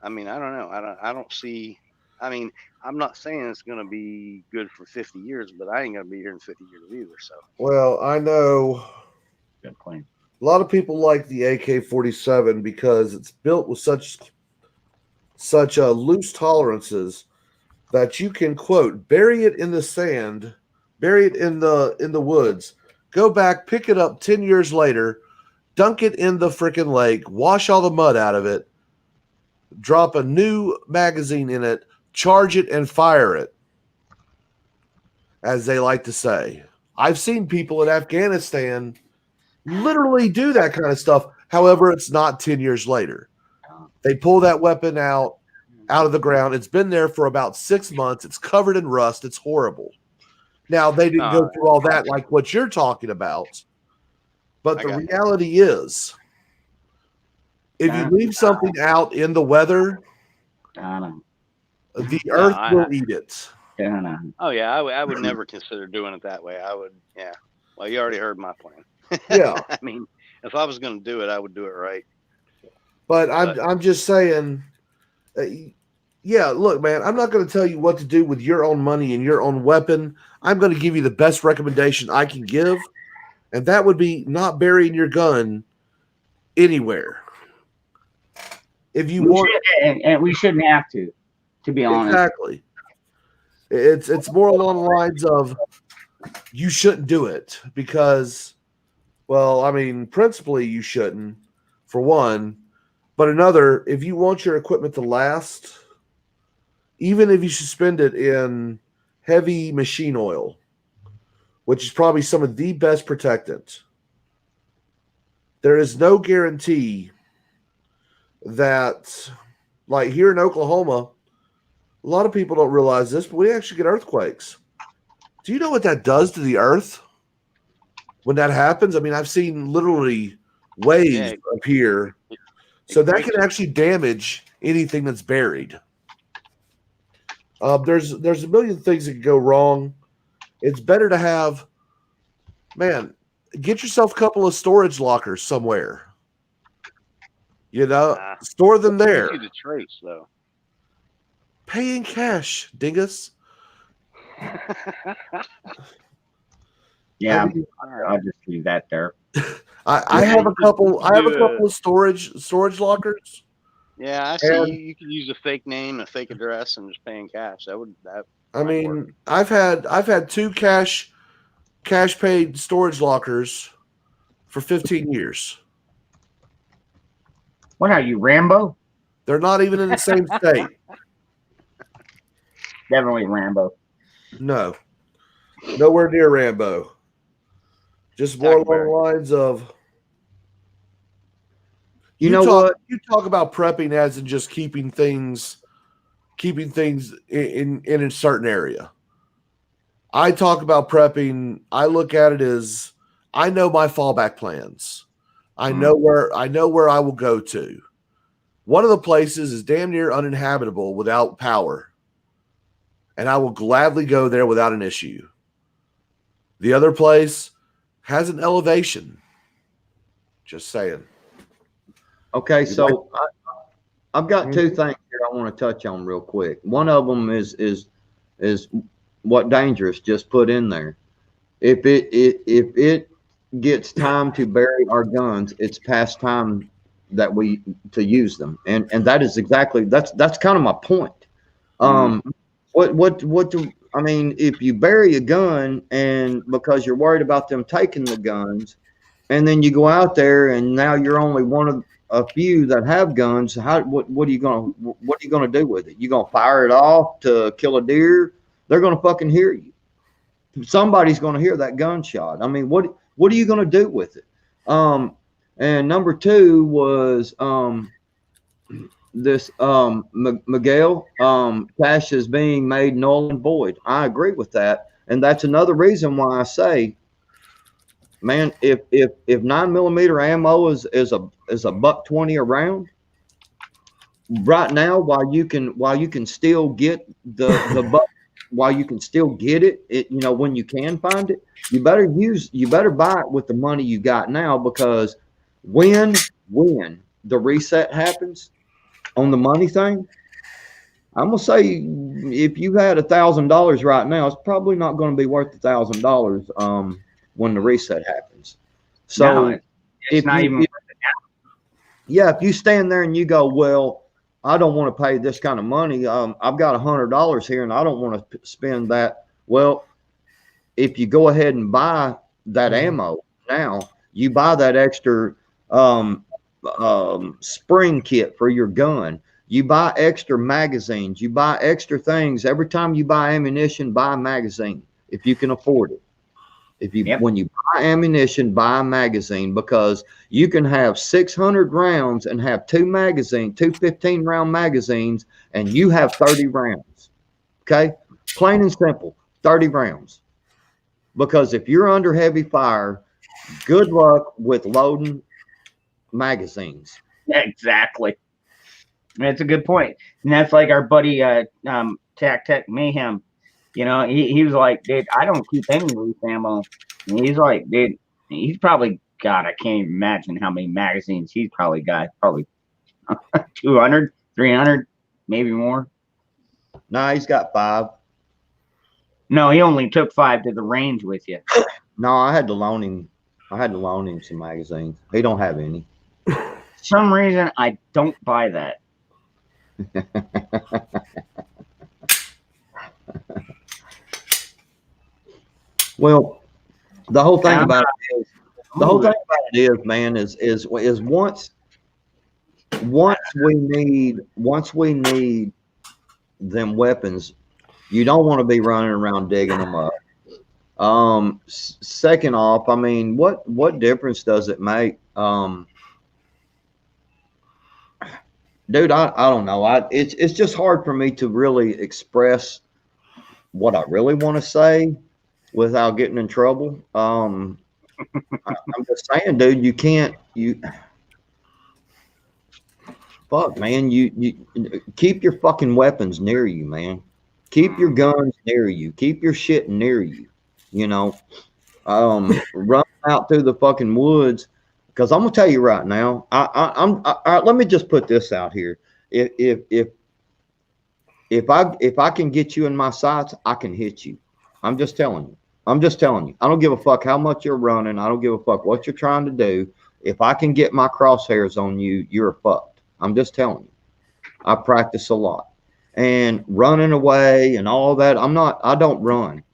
I mean, I don't know. I don't see. I mean, I'm not saying it's going to be good for 50 years, but I ain't going to be here in 50 years either. So,
Well, I know
Good point.
a lot of people like the AK-47 because it's built with such loose tolerances that you can, quote, bury it in the sand, bury it in the woods, go back, pick it up 10 years later, dunk it in the freaking lake, wash all the mud out of it, drop a new magazine in it, charge it, and fire it, as they like to say. I've seen people in Afghanistan literally do that kind of stuff. However, it's not 10 years later. They pull that weapon out of the ground. It's been there for about 6 months. It's covered in rust. It's horrible. Now, they didn't go through all that like what you're talking about. But the reality is, if you leave something out in the weather, the earth will eat it.
Oh yeah, I would never consider doing it that way. I would, yeah. Well, you already heard my plan.
Yeah.
I mean, if I was going to do it, I would do it right.
But I'm just saying, yeah, look, man, I'm not going to tell you what to do with your own money and your own weapon. I'm going to give you the best recommendation I can give, and that would be not burying your gun anywhere. If you want,
and we shouldn't have to be honest.
Exactly. It's more along the lines of you shouldn't do it because, well, I mean, principally you shouldn't, for one. But another, if you want your equipment to last, even if you suspend it in heavy machine oil, which is probably some of the best protectant, there is no guarantee that, like here in Oklahoma, a lot of people don't realize this, but we actually get earthquakes. Do you know what that does to the earth when that happens? I mean, I've seen literally waves appear. So that can actually damage anything that's buried. There's a million things that can go wrong. It's better to have, man, get yourself a couple of storage lockers somewhere. You know, store them there.
Easy to trace, though.
Pay in cash, dingus.
Yeah, I'll just leave that there.
I have a couple. I have a couple of storage lockers.
Yeah, I see. You can use a fake name, a fake address, and just pay in cash.
I mean, I've had 2 cash paid storage lockers for 15 years.
What are you, Rambo?
They're not even in the same state.
Definitely Rambo.
No, nowhere near Rambo. Just more along the lines of, you talk about prepping as in just keeping things in a certain area. I talk about prepping. I look at it as I know my fallback plans. I know where I will go to. One of the places is damn near uninhabitable without power, and I will gladly go there without an issue. The other place has an elevation. Just saying.
Okay, so I've got 2 things here I want to touch on real quick. One of them is what Dangerous just put in there. If it gets time to bury our guns, it's past time that we to use them, and that is exactly that's kind of my point. What do I mean? If you bury a gun and because you're worried about them taking the guns, and then you go out there and now you're only one of a few that have guns, what are you gonna do with it? You gonna fire it off to kill a deer? They're gonna fucking hear you. Somebody's gonna hear that gunshot. I mean, what are you gonna do with it? And number 2 was this Miguel cash is being made null and void. I agree with that, and that's another reason why I say, man, if 9mm ammo is a $120 a round right now, while you can still get the while you can still get it, when you can find it, you better buy it with the money you got now, because when the reset happens on the money thing, I'm gonna say if you had $1,000 right now, it's probably not going to be worth $1,000 when the reset happens. So
No, it's not even.
if you stand there and you go, well, I don't want to pay this kind of money. I've got $100 here and I don't want to spend that. Well, if you go ahead and buy that ammo now, you buy that extra spring kit for your gun. You buy extra magazines. You buy extra things. Every time you buy ammunition, buy a magazine if you can afford it. When you buy ammunition, buy a magazine, because you can have 600 rounds and have two 15-round magazines, and you have 30 rounds. Okay? Plain and simple, 30 rounds. Because if you're under heavy fire, good luck with loading magazines.
Yeah, exactly. That's a good point. And that's like our buddy Tech Mayhem. He was like, dude, I don't keep any loose ammo. And he's like, dude, he's probably got, I can't even imagine how many magazines he's probably got. Probably 200, 300, maybe more.
No, he's got 5.
No, he only took 5 to the range with you.
No, I had to loan him some magazines. He don't have any.
For some reason, I don't buy that.
Well, the whole thing about it is, man, is once we need them weapons, you don't want to be running around digging them up. Second off, I mean, what difference does it make? Dude, I don't know. It's just hard for me to really express what I really want to say without getting in trouble. I'm just saying, dude, fuck, man, you keep your fucking weapons near you, man. Keep your guns near you. Keep your shit near you. Run out through the fucking woods. Because I'm gonna tell you right now, let me just put this out here. If I can get you in my sights, I can hit you. I'm just telling you. I don't give a fuck how much you're running. I don't give a fuck what you're trying to do. If I can get my crosshairs on you, you're fucked. I'm just telling you. I practice a lot. And running away and all that, I don't run.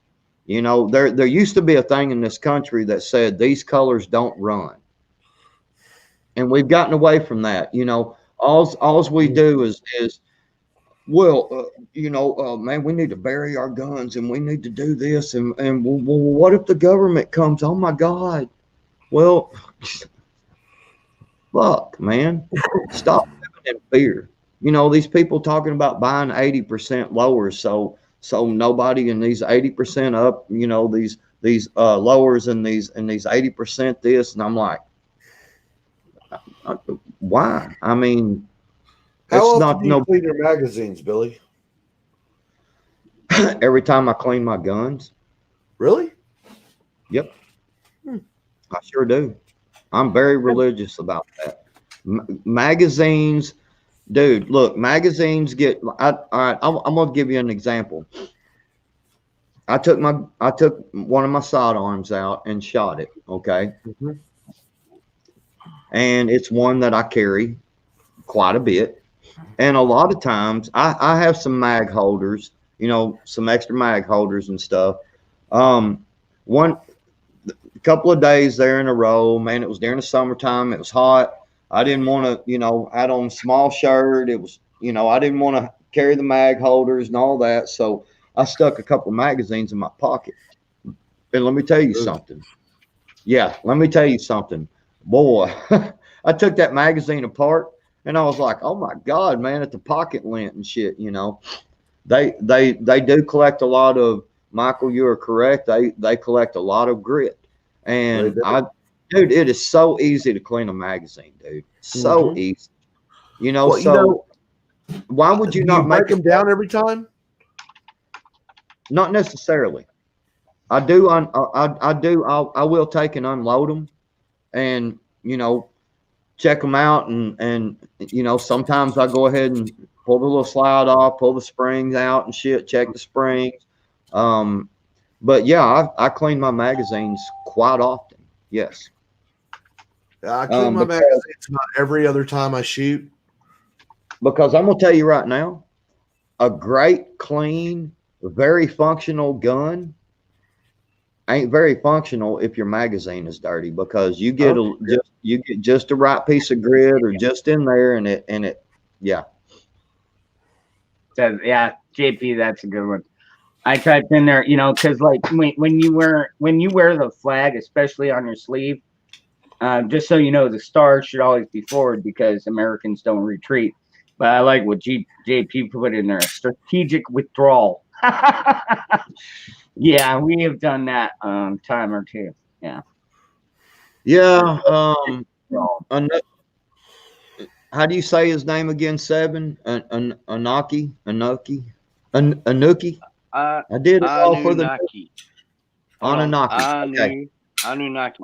There used to be a thing in this country that said these colors don't run. And we've gotten away from that. All we do is man, we need to bury our guns and we need to do this. And well, what if the government comes? Oh my God. Well, fuck, man, stop living in fear. These people talking about buying 80% lowers. So nobody in these 80% up, these lowers and these 80% this. And I'm like, why? I mean,
how often do you clean your magazines, Billy?
Every time I clean my guns.
Really?
Yep. I sure do. I'm very religious about that. Magazines, dude, look, magazines get, all right, I'm going to give you an example. I took one of my sidearms out and shot it. Okay. Mm-hmm. And it's one that I carry quite a bit. And a lot of times I have some mag holders, some extra mag holders and stuff. A couple of days there in a row, man, it was during the summertime. It was hot. I didn't want to, add on a small shirt. It was, I didn't want to carry the mag holders and all that. So I stuck a couple of magazines in my pocket. And let me tell you something. Yeah, let me tell you something. Boy, I took that magazine apart and I was like, oh my God, man, at the pocket lint and shit, They do collect a lot of, Michael, you are correct. They collect a lot of grit. And dude, it is so easy to clean a magazine, dude. So easy. Why would you not
break them down every time?
Not necessarily. I will take and unload them, and check them out, and sometimes I go ahead and pull the little slide off, pull the springs out and shit, check the springs. But yeah, I clean my magazines quite often. Yes.
I clean my magazines about every other time I shoot.
Because I'm gonna tell you right now, a great, clean, very functional gun ain't very functional if your magazine is dirty, because you get just the right piece of grit or just in there, and it yeah.
So, yeah, JP, that's a good one. I typed in there, because like when you wear the flag, especially on your sleeve, just so you know, the stars should always be forward because Americans don't retreat. But I like what JP put in there: strategic withdrawal. Yeah, we have done that time or two. Yeah.
Yeah. How do you say his name again? Seven? Anuki? Anuki? I did it all for the Anunnaki. Okay.
Anunnaki.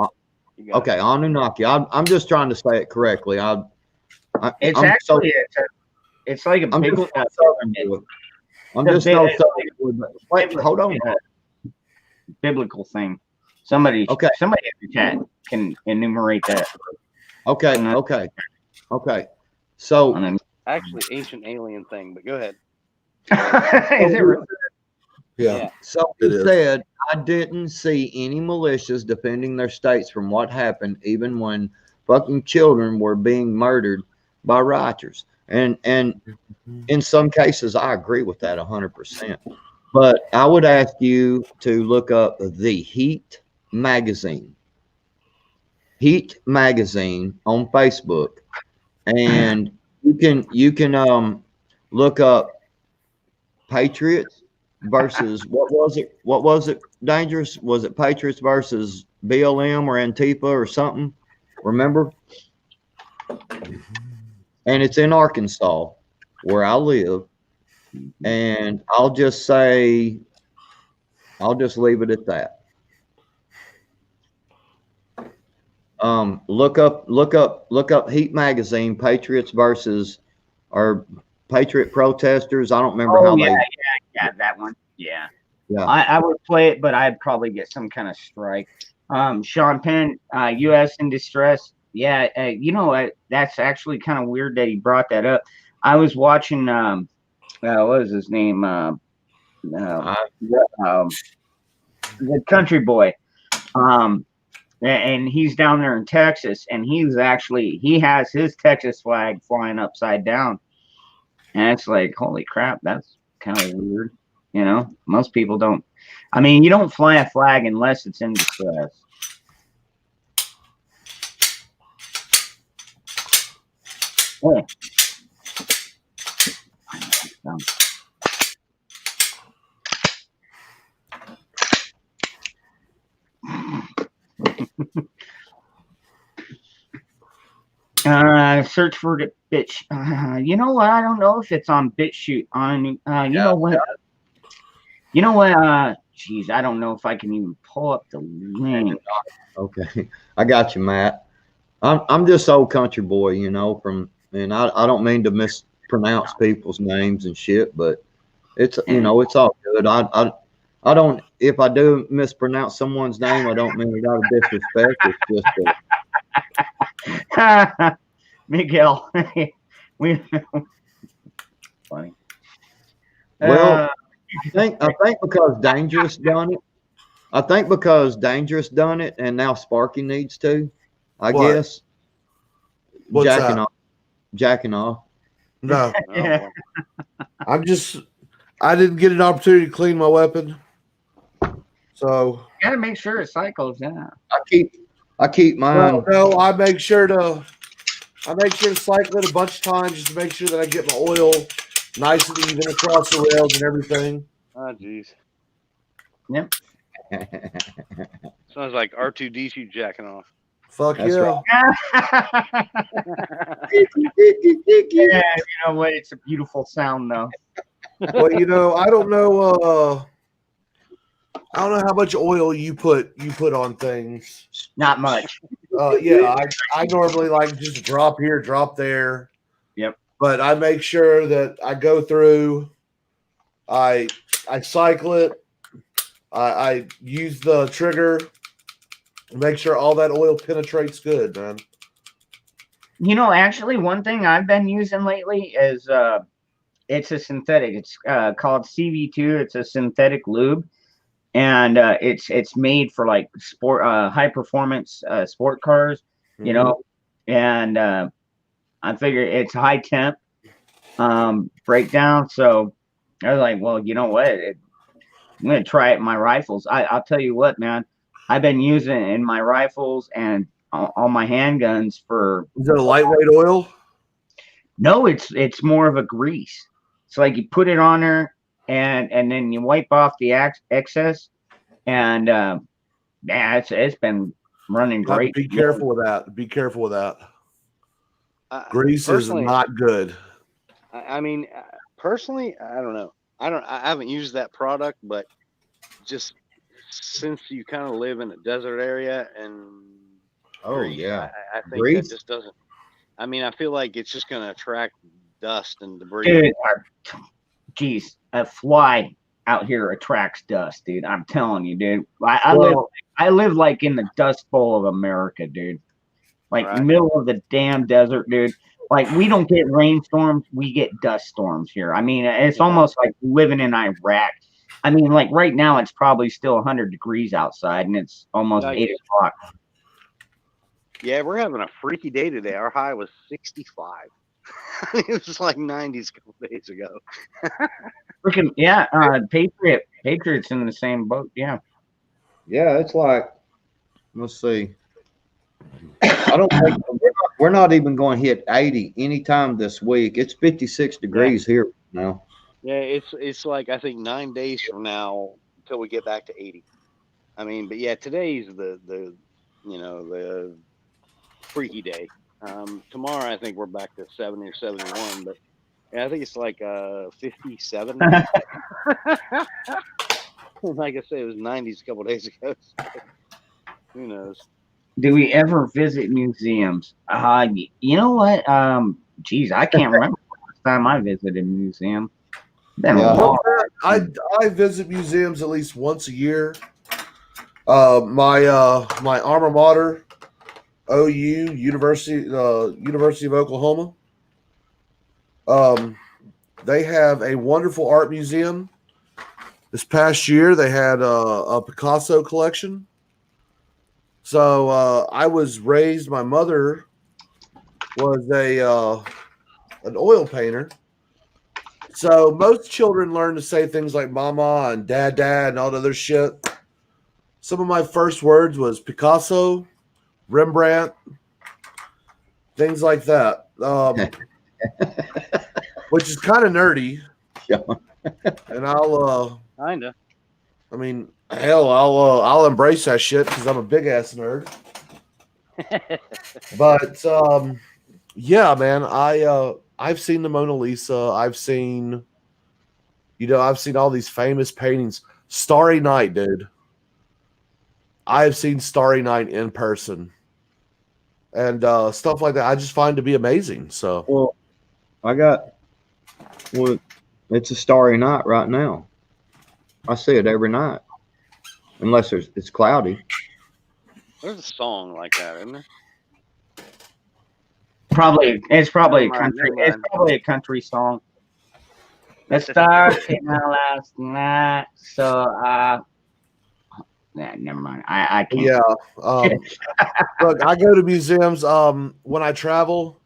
Okay, Anunnaki. I'm just trying to say it correctly.
It's
I'm
actually it's like a
I'm
big.
I'm just no Wait, hold on.
Biblical thing. Somebody in the chat can enumerate that.
Okay. So
actually, ancient alien thing, but go ahead.
Is it really?
Yeah.
So he said, I didn't see any militias defending their states from what happened, even when fucking children were being murdered by rioters. And in some cases, I agree with that 100%. But I would ask you to look up the Heat magazine. Heat magazine on Facebook, and you can look up Patriots versus what was it Dangerous? Was it Patriots versus BLM or Antifa or something? Remember? And it's in Arkansas, where I live. And I'll just leave it at that. Look up Heat magazine, Patriots versus or Patriot protesters. I don't remember how
yeah, that one. Yeah. I would play it, but I'd probably get some kind of strike. Sean Penn, U.S. in distress. Yeah, that's actually kind of weird that he brought that up. I was watching. What was his name? The Country Boy. And he's down there in Texas, and he has his Texas flag flying upside down. And it's like, holy crap, that's kind of weird. Most people don't. I mean, you don't fly a flag unless it's in distress. Oh. Search for the bitch. You know what? I don't know if it's on BitChute. You know what? Geez, I don't know if I can even pull up the link.
Okay, I got you, Matt. I'm just old country boy, and I don't mean to mispronounce people's names and shit, but it's it's all good. I don't, if I do mispronounce someone's name, I don't mean it out of disrespect. It's
just Miguel. Funny.
Well, I think because Dangerous done it. I think because Dangerous done it, and now Sparky needs to. I guess.
What's
jacking off.
No. I didn't get an opportunity to clean my weapon. So
you gotta make sure it cycles. Yeah.
I keep mine.
No, I make sure to cycle it a bunch of times just to make sure that I get my oil nice and even across the rails and everything.
Oh, jeez.
Yep.
Sounds like R2D2 jacking off.
Fuck
That's
yeah.
Right.
Yeah, you know what? It's a beautiful sound, though.
Well, I don't know. I don't know how much oil you put on things.
Not much.
Yeah, I normally like just drop here, drop there.
Yep.
But I make sure that I go through. I cycle it. I use the trigger. Make sure all that oil penetrates good, man.
You know, actually, one thing I've been using lately is it's a synthetic. It's called CV2. It's a synthetic lube, and it's made for like sport, high performance sport cars. You know, and I figure it's high temp breakdown. So I was like, well, you know what? I'm gonna try it in my rifles. I'll tell you what, man. I've been using it in my rifles and all my handguns for.
Is it a lightweight oil?
No, it's more of a grease. It's like you put it on there and then you wipe off the excess, and yeah, it's been running great.
Be careful with that. Be careful with that. Grease is not good.
I mean, personally, I don't know. I haven't used that product, but just since you kind of live in a desert area and
yeah,
I think
grease?
that just doesn't. I mean, I feel like it's just going to attract dust and debris.
Dude, geez, a fly out here attracts dust, dude. I'm telling you, dude. I live like in the Dust Bowl of America, dude. Like middle of the damn desert, dude. Like we don't get rainstorms, we get dust storms here. I mean, it's almost like living in Iraq. I mean, like right now, it's probably still 100 degrees outside, and it's almost 8 o'clock.
Yeah, we're having a freaky day today. Our high was 65. It was like 90s a couple days ago.
Freaking yeah, Patriots in the same boat. Yeah,
yeah. It's like, let's see. I don't think we're not even going to hit 80 anytime this week. It's 56 degrees here now.
Yeah, it's like I think 9 days from now until we get back to 80. I mean, but yeah, today's the freaky day. Tomorrow I think we're back to 70 or 71, but yeah, I think it's like 57. Like I said, it was 90s a couple days ago. So who knows?
Do we ever visit museums? You know what? Geez, I can't remember the last time I visited a museum. Been a long time.
I visit museums at least once a year. My alma mater, OU, University of Oklahoma. They have a wonderful art museum. This past year, they had a Picasso collection. So I was raised. My mother was an oil painter. So most children learn to say things like "mama" and "dad" and all that other shit. Some of my first words was Picasso, Rembrandt, things like that, which is kind of nerdy. And I'll
kinda.
I mean, hell, I'll embrace that shit because I'm a big ass nerd. But yeah, man, I've seen the Mona Lisa. I've seen all these famous paintings. Starry Night, dude. I've seen Starry Night in person, and stuff like that. I just find to be amazing. So,
well, it's a starry night right now. I see it every night, unless it's cloudy.
There's a song like that, isn't there?
It's probably a
Never mind,
country.
never mind.
It's probably a country song. The stars came out last night, so never mind. I can't.
yeah. Look, I go to museums when I travel.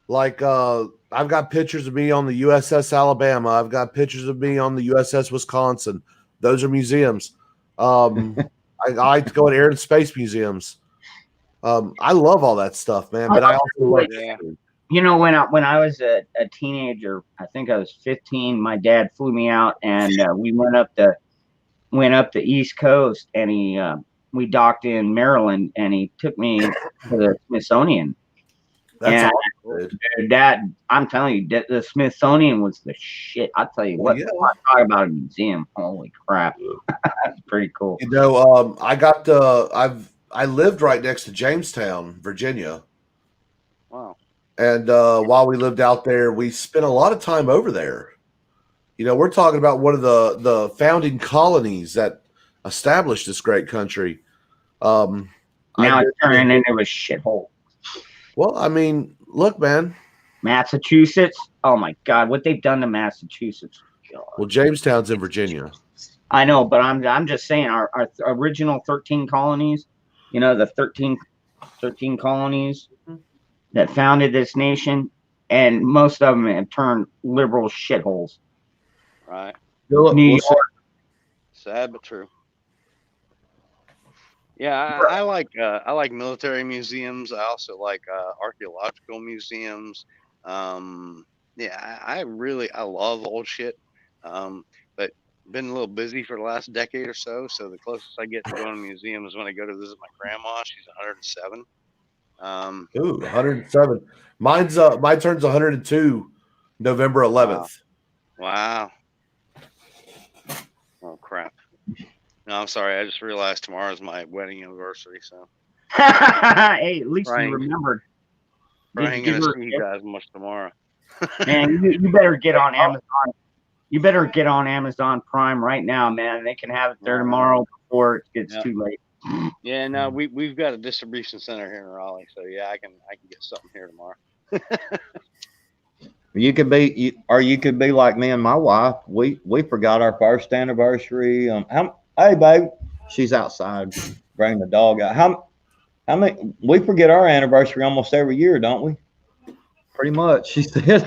Like I've got pictures of me on the USS Alabama. I've got pictures of me on the USS Wisconsin. Those are museums. I like to go to air and space museums. I love all that stuff, man. But I also love
You know, when I was a teenager, I think I was 15. My dad flew me out, and we went up the East Coast, and we docked in Maryland, and he took me to the Smithsonian.
That's
and,
dude.
Dude, that I'm telling you, the Smithsonian was the shit. I'll tell you what.
Yeah.
Talk about a museum. Holy crap, that's pretty cool.
You know, I lived right next to Jamestown, Virginia,
Wow.
and while we lived out there, we spent a lot of time over there. You know, we're talking about one of the founding colonies that established this great country.
Now it's turning into a shithole.
Well, I mean, look, man.
Massachusetts. Oh my God, what they've done to Massachusetts. God.
Well, Jamestown's in Virginia.
I know, but I'm just saying our original 13 colonies. You know, the 13 colonies that founded this nation, and most of them have turned liberal shitholes.
Right.
New York.
Sad but true. Yeah, I like military museums. I also like archaeological museums. Yeah, I love old shit. But been a little busy for the last decade or so. So the closest I get to going to a museum is when I go to visit my grandma. She's 107.
Ooh, 107. Mine turns 102 November 11th.
Wow. Oh crap. No, I'm sorry. I just realized tomorrow's my wedding anniversary. So
hey, at least
Right.
you remembered.
I ain't gonna see you guys much tomorrow.
Man, you better get on Amazon. You better get on Amazon Prime right now, man. They can have it there tomorrow before it gets too late.
Yeah, no, we've got a distribution center here in Raleigh, so yeah, I can get something here tomorrow.
You could be, or you could be like me and my wife. We forgot our first anniversary. Hey, babe, she's outside bringing the dog out. How many? We forget our anniversary almost every year, don't we? Pretty much, she said.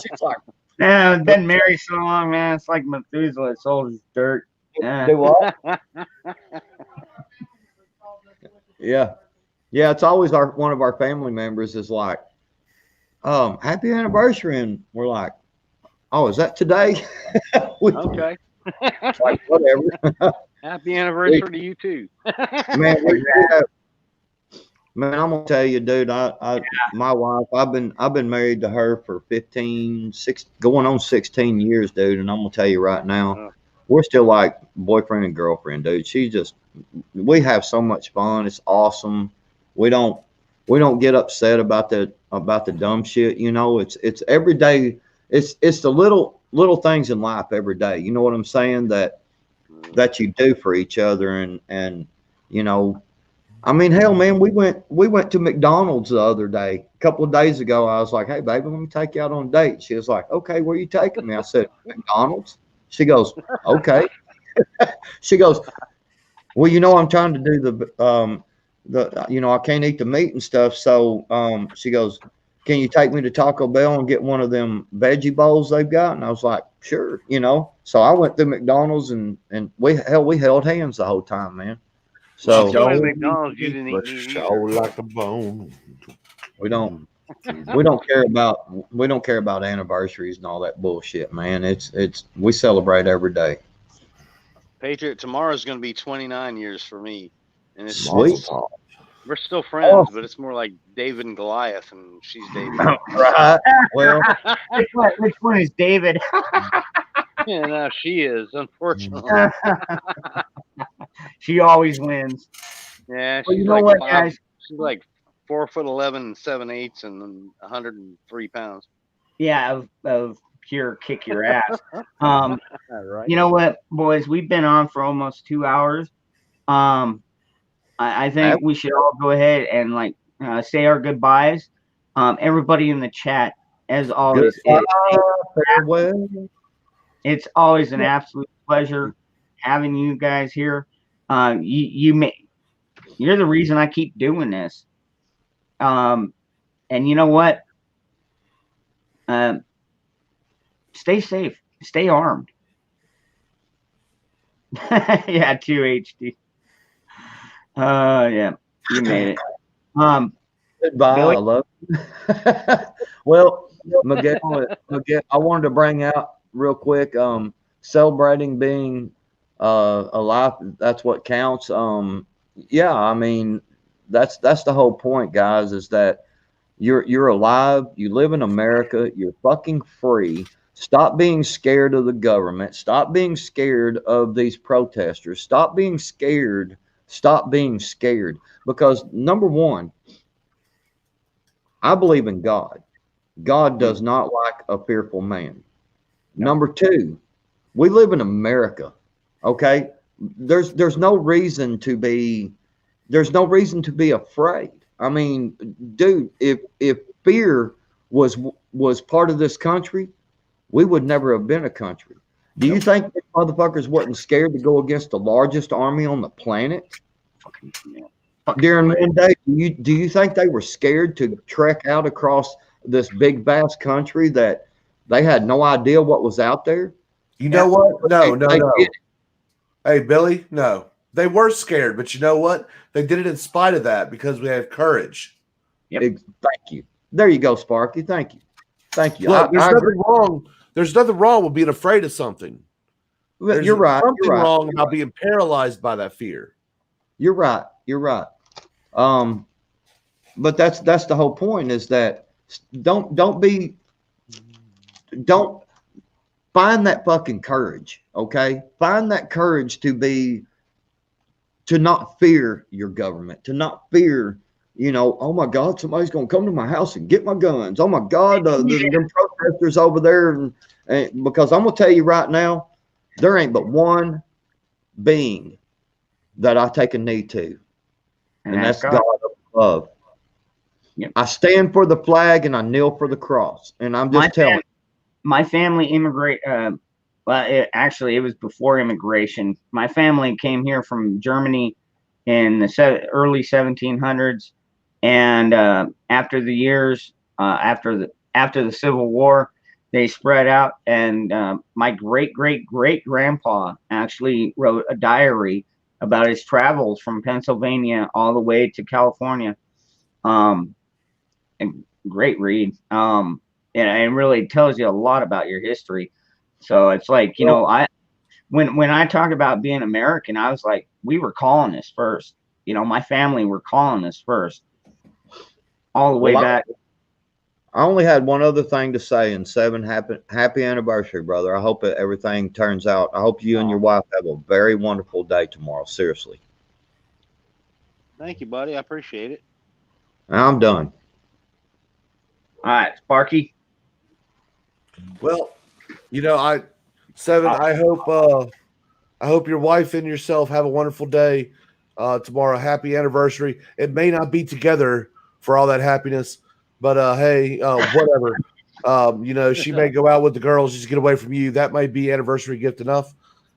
She's like,
Yeah, I've been married so long, man. It's like Methuselah. It's old as dirt. Yeah.
do what? Yeah, it's always one of our family members is like, happy anniversary, and we're like, oh, is that today?
Okay.
Like, whatever.
Happy anniversary to you too.
Man, man, I'm gonna tell you, dude. My wife, I've been married to her for going on 16 years, dude. And I'm gonna tell you right now, we're still like boyfriend and girlfriend, dude. We have so much fun. It's awesome. We don't get upset about the dumb shit. You know, it's every day. It's the little things in life every day. You know what I'm saying? That you do for each other, and you know, I mean, hell, man, we went to McDonald's the other day. A couple of days ago, I was like, hey, baby, let me take you out on a date. She was like, okay, where are you taking me? I said, McDonald's. She goes, okay. She goes, well, you know, I'm trying to do I can't eat the meat and stuff. So she goes, can you take me to Taco Bell and get one of them veggie bowls they've got? And I was like, sure, you know. So I went to McDonald's and we held hands the whole time, man. So
McDonald's, you didn't eat meat either.
Like a bone.
we don't care about anniversaries and all that bullshit, man. We celebrate every day.
Patriot, tomorrow's going to be 29 years for me, and it's
Sweet.
We're still friends, but it's more like David and Goliath, and she's David.
Right. Well,
which one is David?
Yeah, no, she is, unfortunately.
She always wins.
Yeah, she's
Well, you know what, guys?
She's like 4'11", 7/8", and 103 pounds.
Yeah, of pure kick your ass.
Right.
You know what, boys? We've been on for almost 2 hours. I think we should all go ahead and say our goodbyes. Everybody in the chat, as always, it's always an absolute pleasure having you guys here. You're the reason I keep doing this. And you know what? Stay safe. Stay armed. Yeah, 2HD. Yeah, you made it.
Goodbye.
Billy?
I love you. Well, Miguel, I wanted to bring out real quick. Celebrating being alive, that's what counts. Yeah, I mean, that's the whole point, guys, is that You're alive. You live in America. You're fucking free. Stop being scared of the government. Stop being scared of these protesters. Stop being scared. Stop being scared. Because number one, I believe in God. God does not like a fearful man. Number two, we live in America. Okay? There's no reason to be afraid. I mean, dude, if fear was part of this country, we would never have been a country. Do you think these motherfuckers wasn't scared to go against the largest army on the planet during one day? Do you think they were scared to trek out across this big vast country that they had no idea what was out there?
You know what? No. Hey, Billy, no. They were scared, but you know what? They did it in spite of that because we have courage.
Yep.
Thank you. There you go, Sparky. Thank you.
Look, there's nothing wrong. There's nothing wrong with being afraid of something.
You're right.
Something wrong about being paralyzed by that fear.
You're right. But that's the whole point, is that don't find that fucking courage. Okay. Find that courage to not fear your government, to not fear, oh my God, somebody's going to come to my house and get my guns. Oh my God, them protesters over there. And because I'm going to tell you right now, there ain't but one being that I take a knee to, and that's God up above.
Yep.
I stand for the flag and I kneel for the cross. And I'm just telling you.
My family it was before immigration. My family came here from Germany in the early 1700s, and after the years, after the Civil War, they spread out. And my great grandpa actually wrote a diary about his travels from Pennsylvania all the way to California. And great read. And it really tells you a lot about your history. So it's like, when I talk about being American, I was like, we were colonists first. My family were colonists first, all the way back.
I only had one other thing to say, and Seven, happy anniversary, brother. I hope that everything turns out. I hope you and your wife have a very wonderful day tomorrow. Seriously.
Thank you, buddy. I appreciate it.
I'm done.
All right, Sparky.
Well, Seven, I hope your wife and yourself have a wonderful day tomorrow. Happy anniversary. It may not be together for all that happiness, but hey, whatever. She may go out with the girls just to get away from you. That might be anniversary gift enough.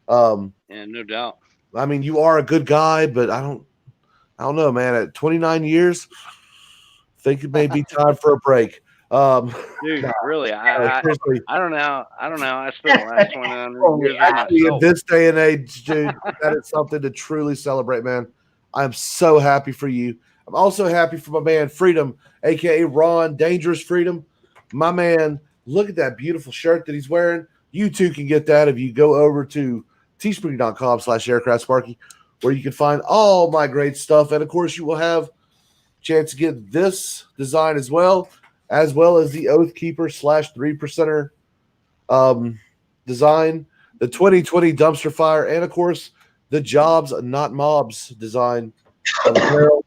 Yeah, no doubt.
I mean, you are a good guy, but I don't know, man. At 29 years, I think it may be time for a break.
Dude, really, I don't know. I spent the last 29 years
in this day and age, dude, that is something to truly celebrate, man. I'm so happy for you. I'm also happy for my man Freedom, aka Ron, Dangerous Freedom. My man, look at that beautiful shirt that he's wearing. You too can get that if you go over to teespring.com/aircraftsparky, where you can find all my great stuff. And of course, you will have a chance to get this design as well as the Oath Keeper /3%er design, the 2020 dumpster fire, and of course the Jobs Not Mobs design of apparel.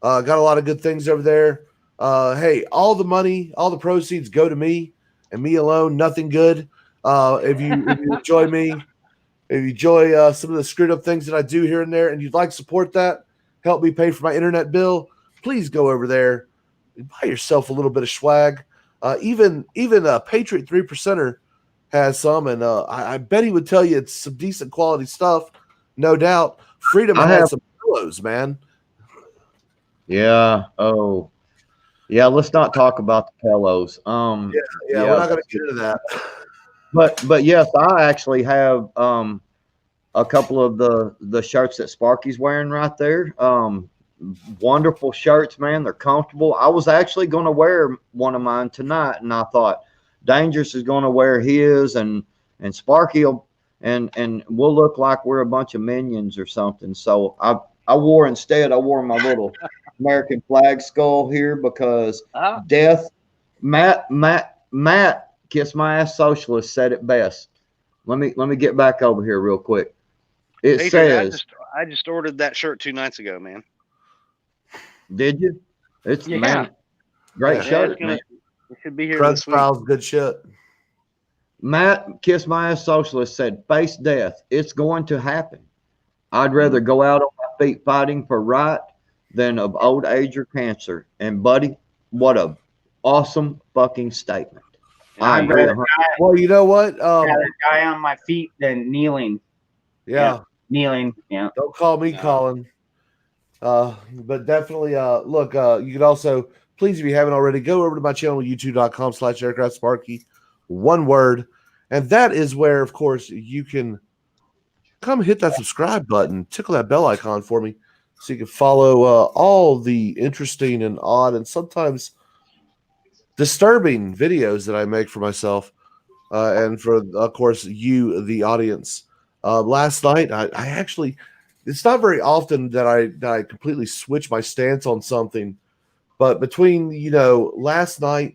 Got a lot of good things over there. Hey, all the money, all the proceeds go to me and me alone. Nothing good. If you enjoy me, if you enjoy some of the screwed up things that I do here and there, and you'd like to support that, help me pay for my internet bill, please go over there. Buy yourself a little bit of swag. Even Patriot 3%er has some, and I bet he would tell you it's some decent quality stuff, no doubt. Freedom has some pillows, man.
Yeah. Oh, yeah. Let's not talk about the pillows.
Yeah, we're not going to get into that.
But yes, I actually have a couple of the shirts that Sparky's wearing right there. Wonderful shirts, man. They're comfortable. I was actually going to wear one of mine tonight, and I thought Dangerous is going to wear his, and Sparky and we'll look like we're a bunch of minions or something. So I wore my little American flag skull here because
Ah,
death. Matt, Kiss My Ass Socialist said it best. Let me get back over here real quick. It
Adrian,
says,
I just ordered that shirt 2 nights ago, man.
"Did you? It's
Yeah.
man, great
Yeah.
shirt,
Yeah,
man."
it should be here
Crunch
this week.
Files, good shit.
Matt, Kiss My Ass Socialist said, "Face death. It's going to happen. I'd rather go out on my feet fighting for right than of old age or cancer." And buddy, what a awesome fucking statement. I
Yeah,
agree.
rather
Well, you know what?
rather die on my feet than kneeling.
Yeah.
Kneeling. Yeah.
Don't call me
No.
Colin. But definitely, look, you can also, please, if you haven't already, go over to my channel, youtube.com/aircraftsparky, one word. And that is where, of course, you can come hit that subscribe button, tickle that bell icon for me so you can follow all the interesting and odd and sometimes disturbing videos that I make for myself and for, of course, you, the audience. Last night, I actually, it's not very often that I completely switch my stance on something, but between, last night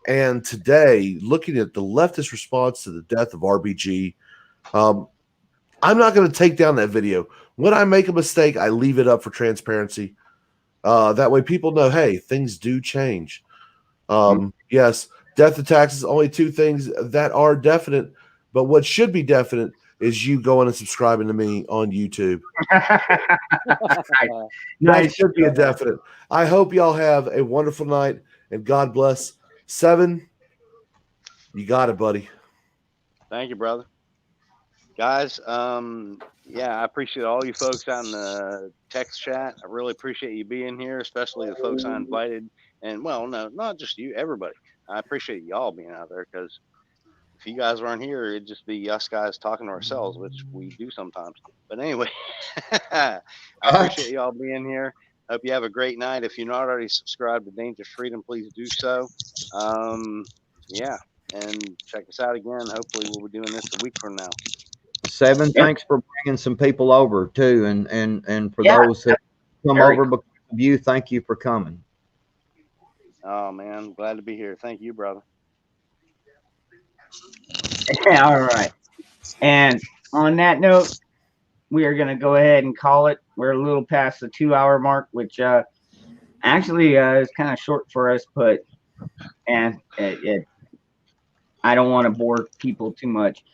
and today, looking at the leftist response to the death of RBG, I'm not going to take down that video. When I make a mistake, I leave it up for transparency. That way people know, hey, things do change. Yes, death attacks is only two things that are definite, but what should be definite is you going and subscribing to me on YouTube. That
Nice.
should be a definite. I hope y'all have a wonderful night and God bless. 7, you got it, buddy.
Thank you, brother. Guys, yeah, I appreciate all you folks out in the text chat. I really appreciate you being here, especially the folks I invited. And well, no, not just you, everybody. I appreciate y'all being out there because if you guys weren't here, it'd just be us guys talking to ourselves, which we do sometimes. But anyway, I appreciate y'all being here. Hope you have a great night. If you're not already subscribed to Dangerous Freedom, please do so. Yeah, and check us out again. Hopefully, we'll be doing this a week from now.
7,
Yep.
thanks for bringing some people over too, and for
Yeah.
those that come
Very
over because of you, thank you for coming.
Oh man, glad to be here. Thank you, brother.
All right. And on that note, we are going to go ahead and call it. We're a little past the 2-hour mark, which actually is kind of short for us, but I don't want to bore people too much.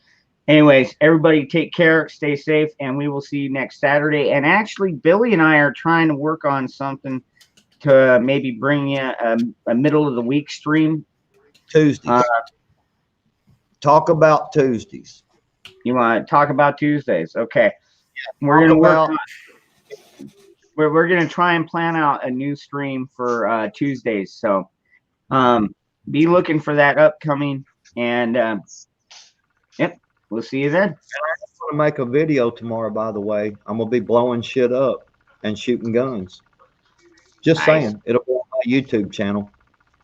Anyways, everybody take care, stay safe, and we will see you next Saturday. And actually, Billy and I are trying to work on something to maybe bring you a middle of the week stream.
Tuesdays. Talk about Tuesdays.
You want to talk about Tuesdays? Okay. We're
Talk
gonna work
about-
on. We're gonna try and plan out a new stream for Tuesdays. So, be looking for that upcoming. And yep, we'll see you then.
I'm going to make a video tomorrow, by the way. I'm going to be blowing shit up and shooting guns. Just
Nice.
saying. It'll be on my YouTube channel.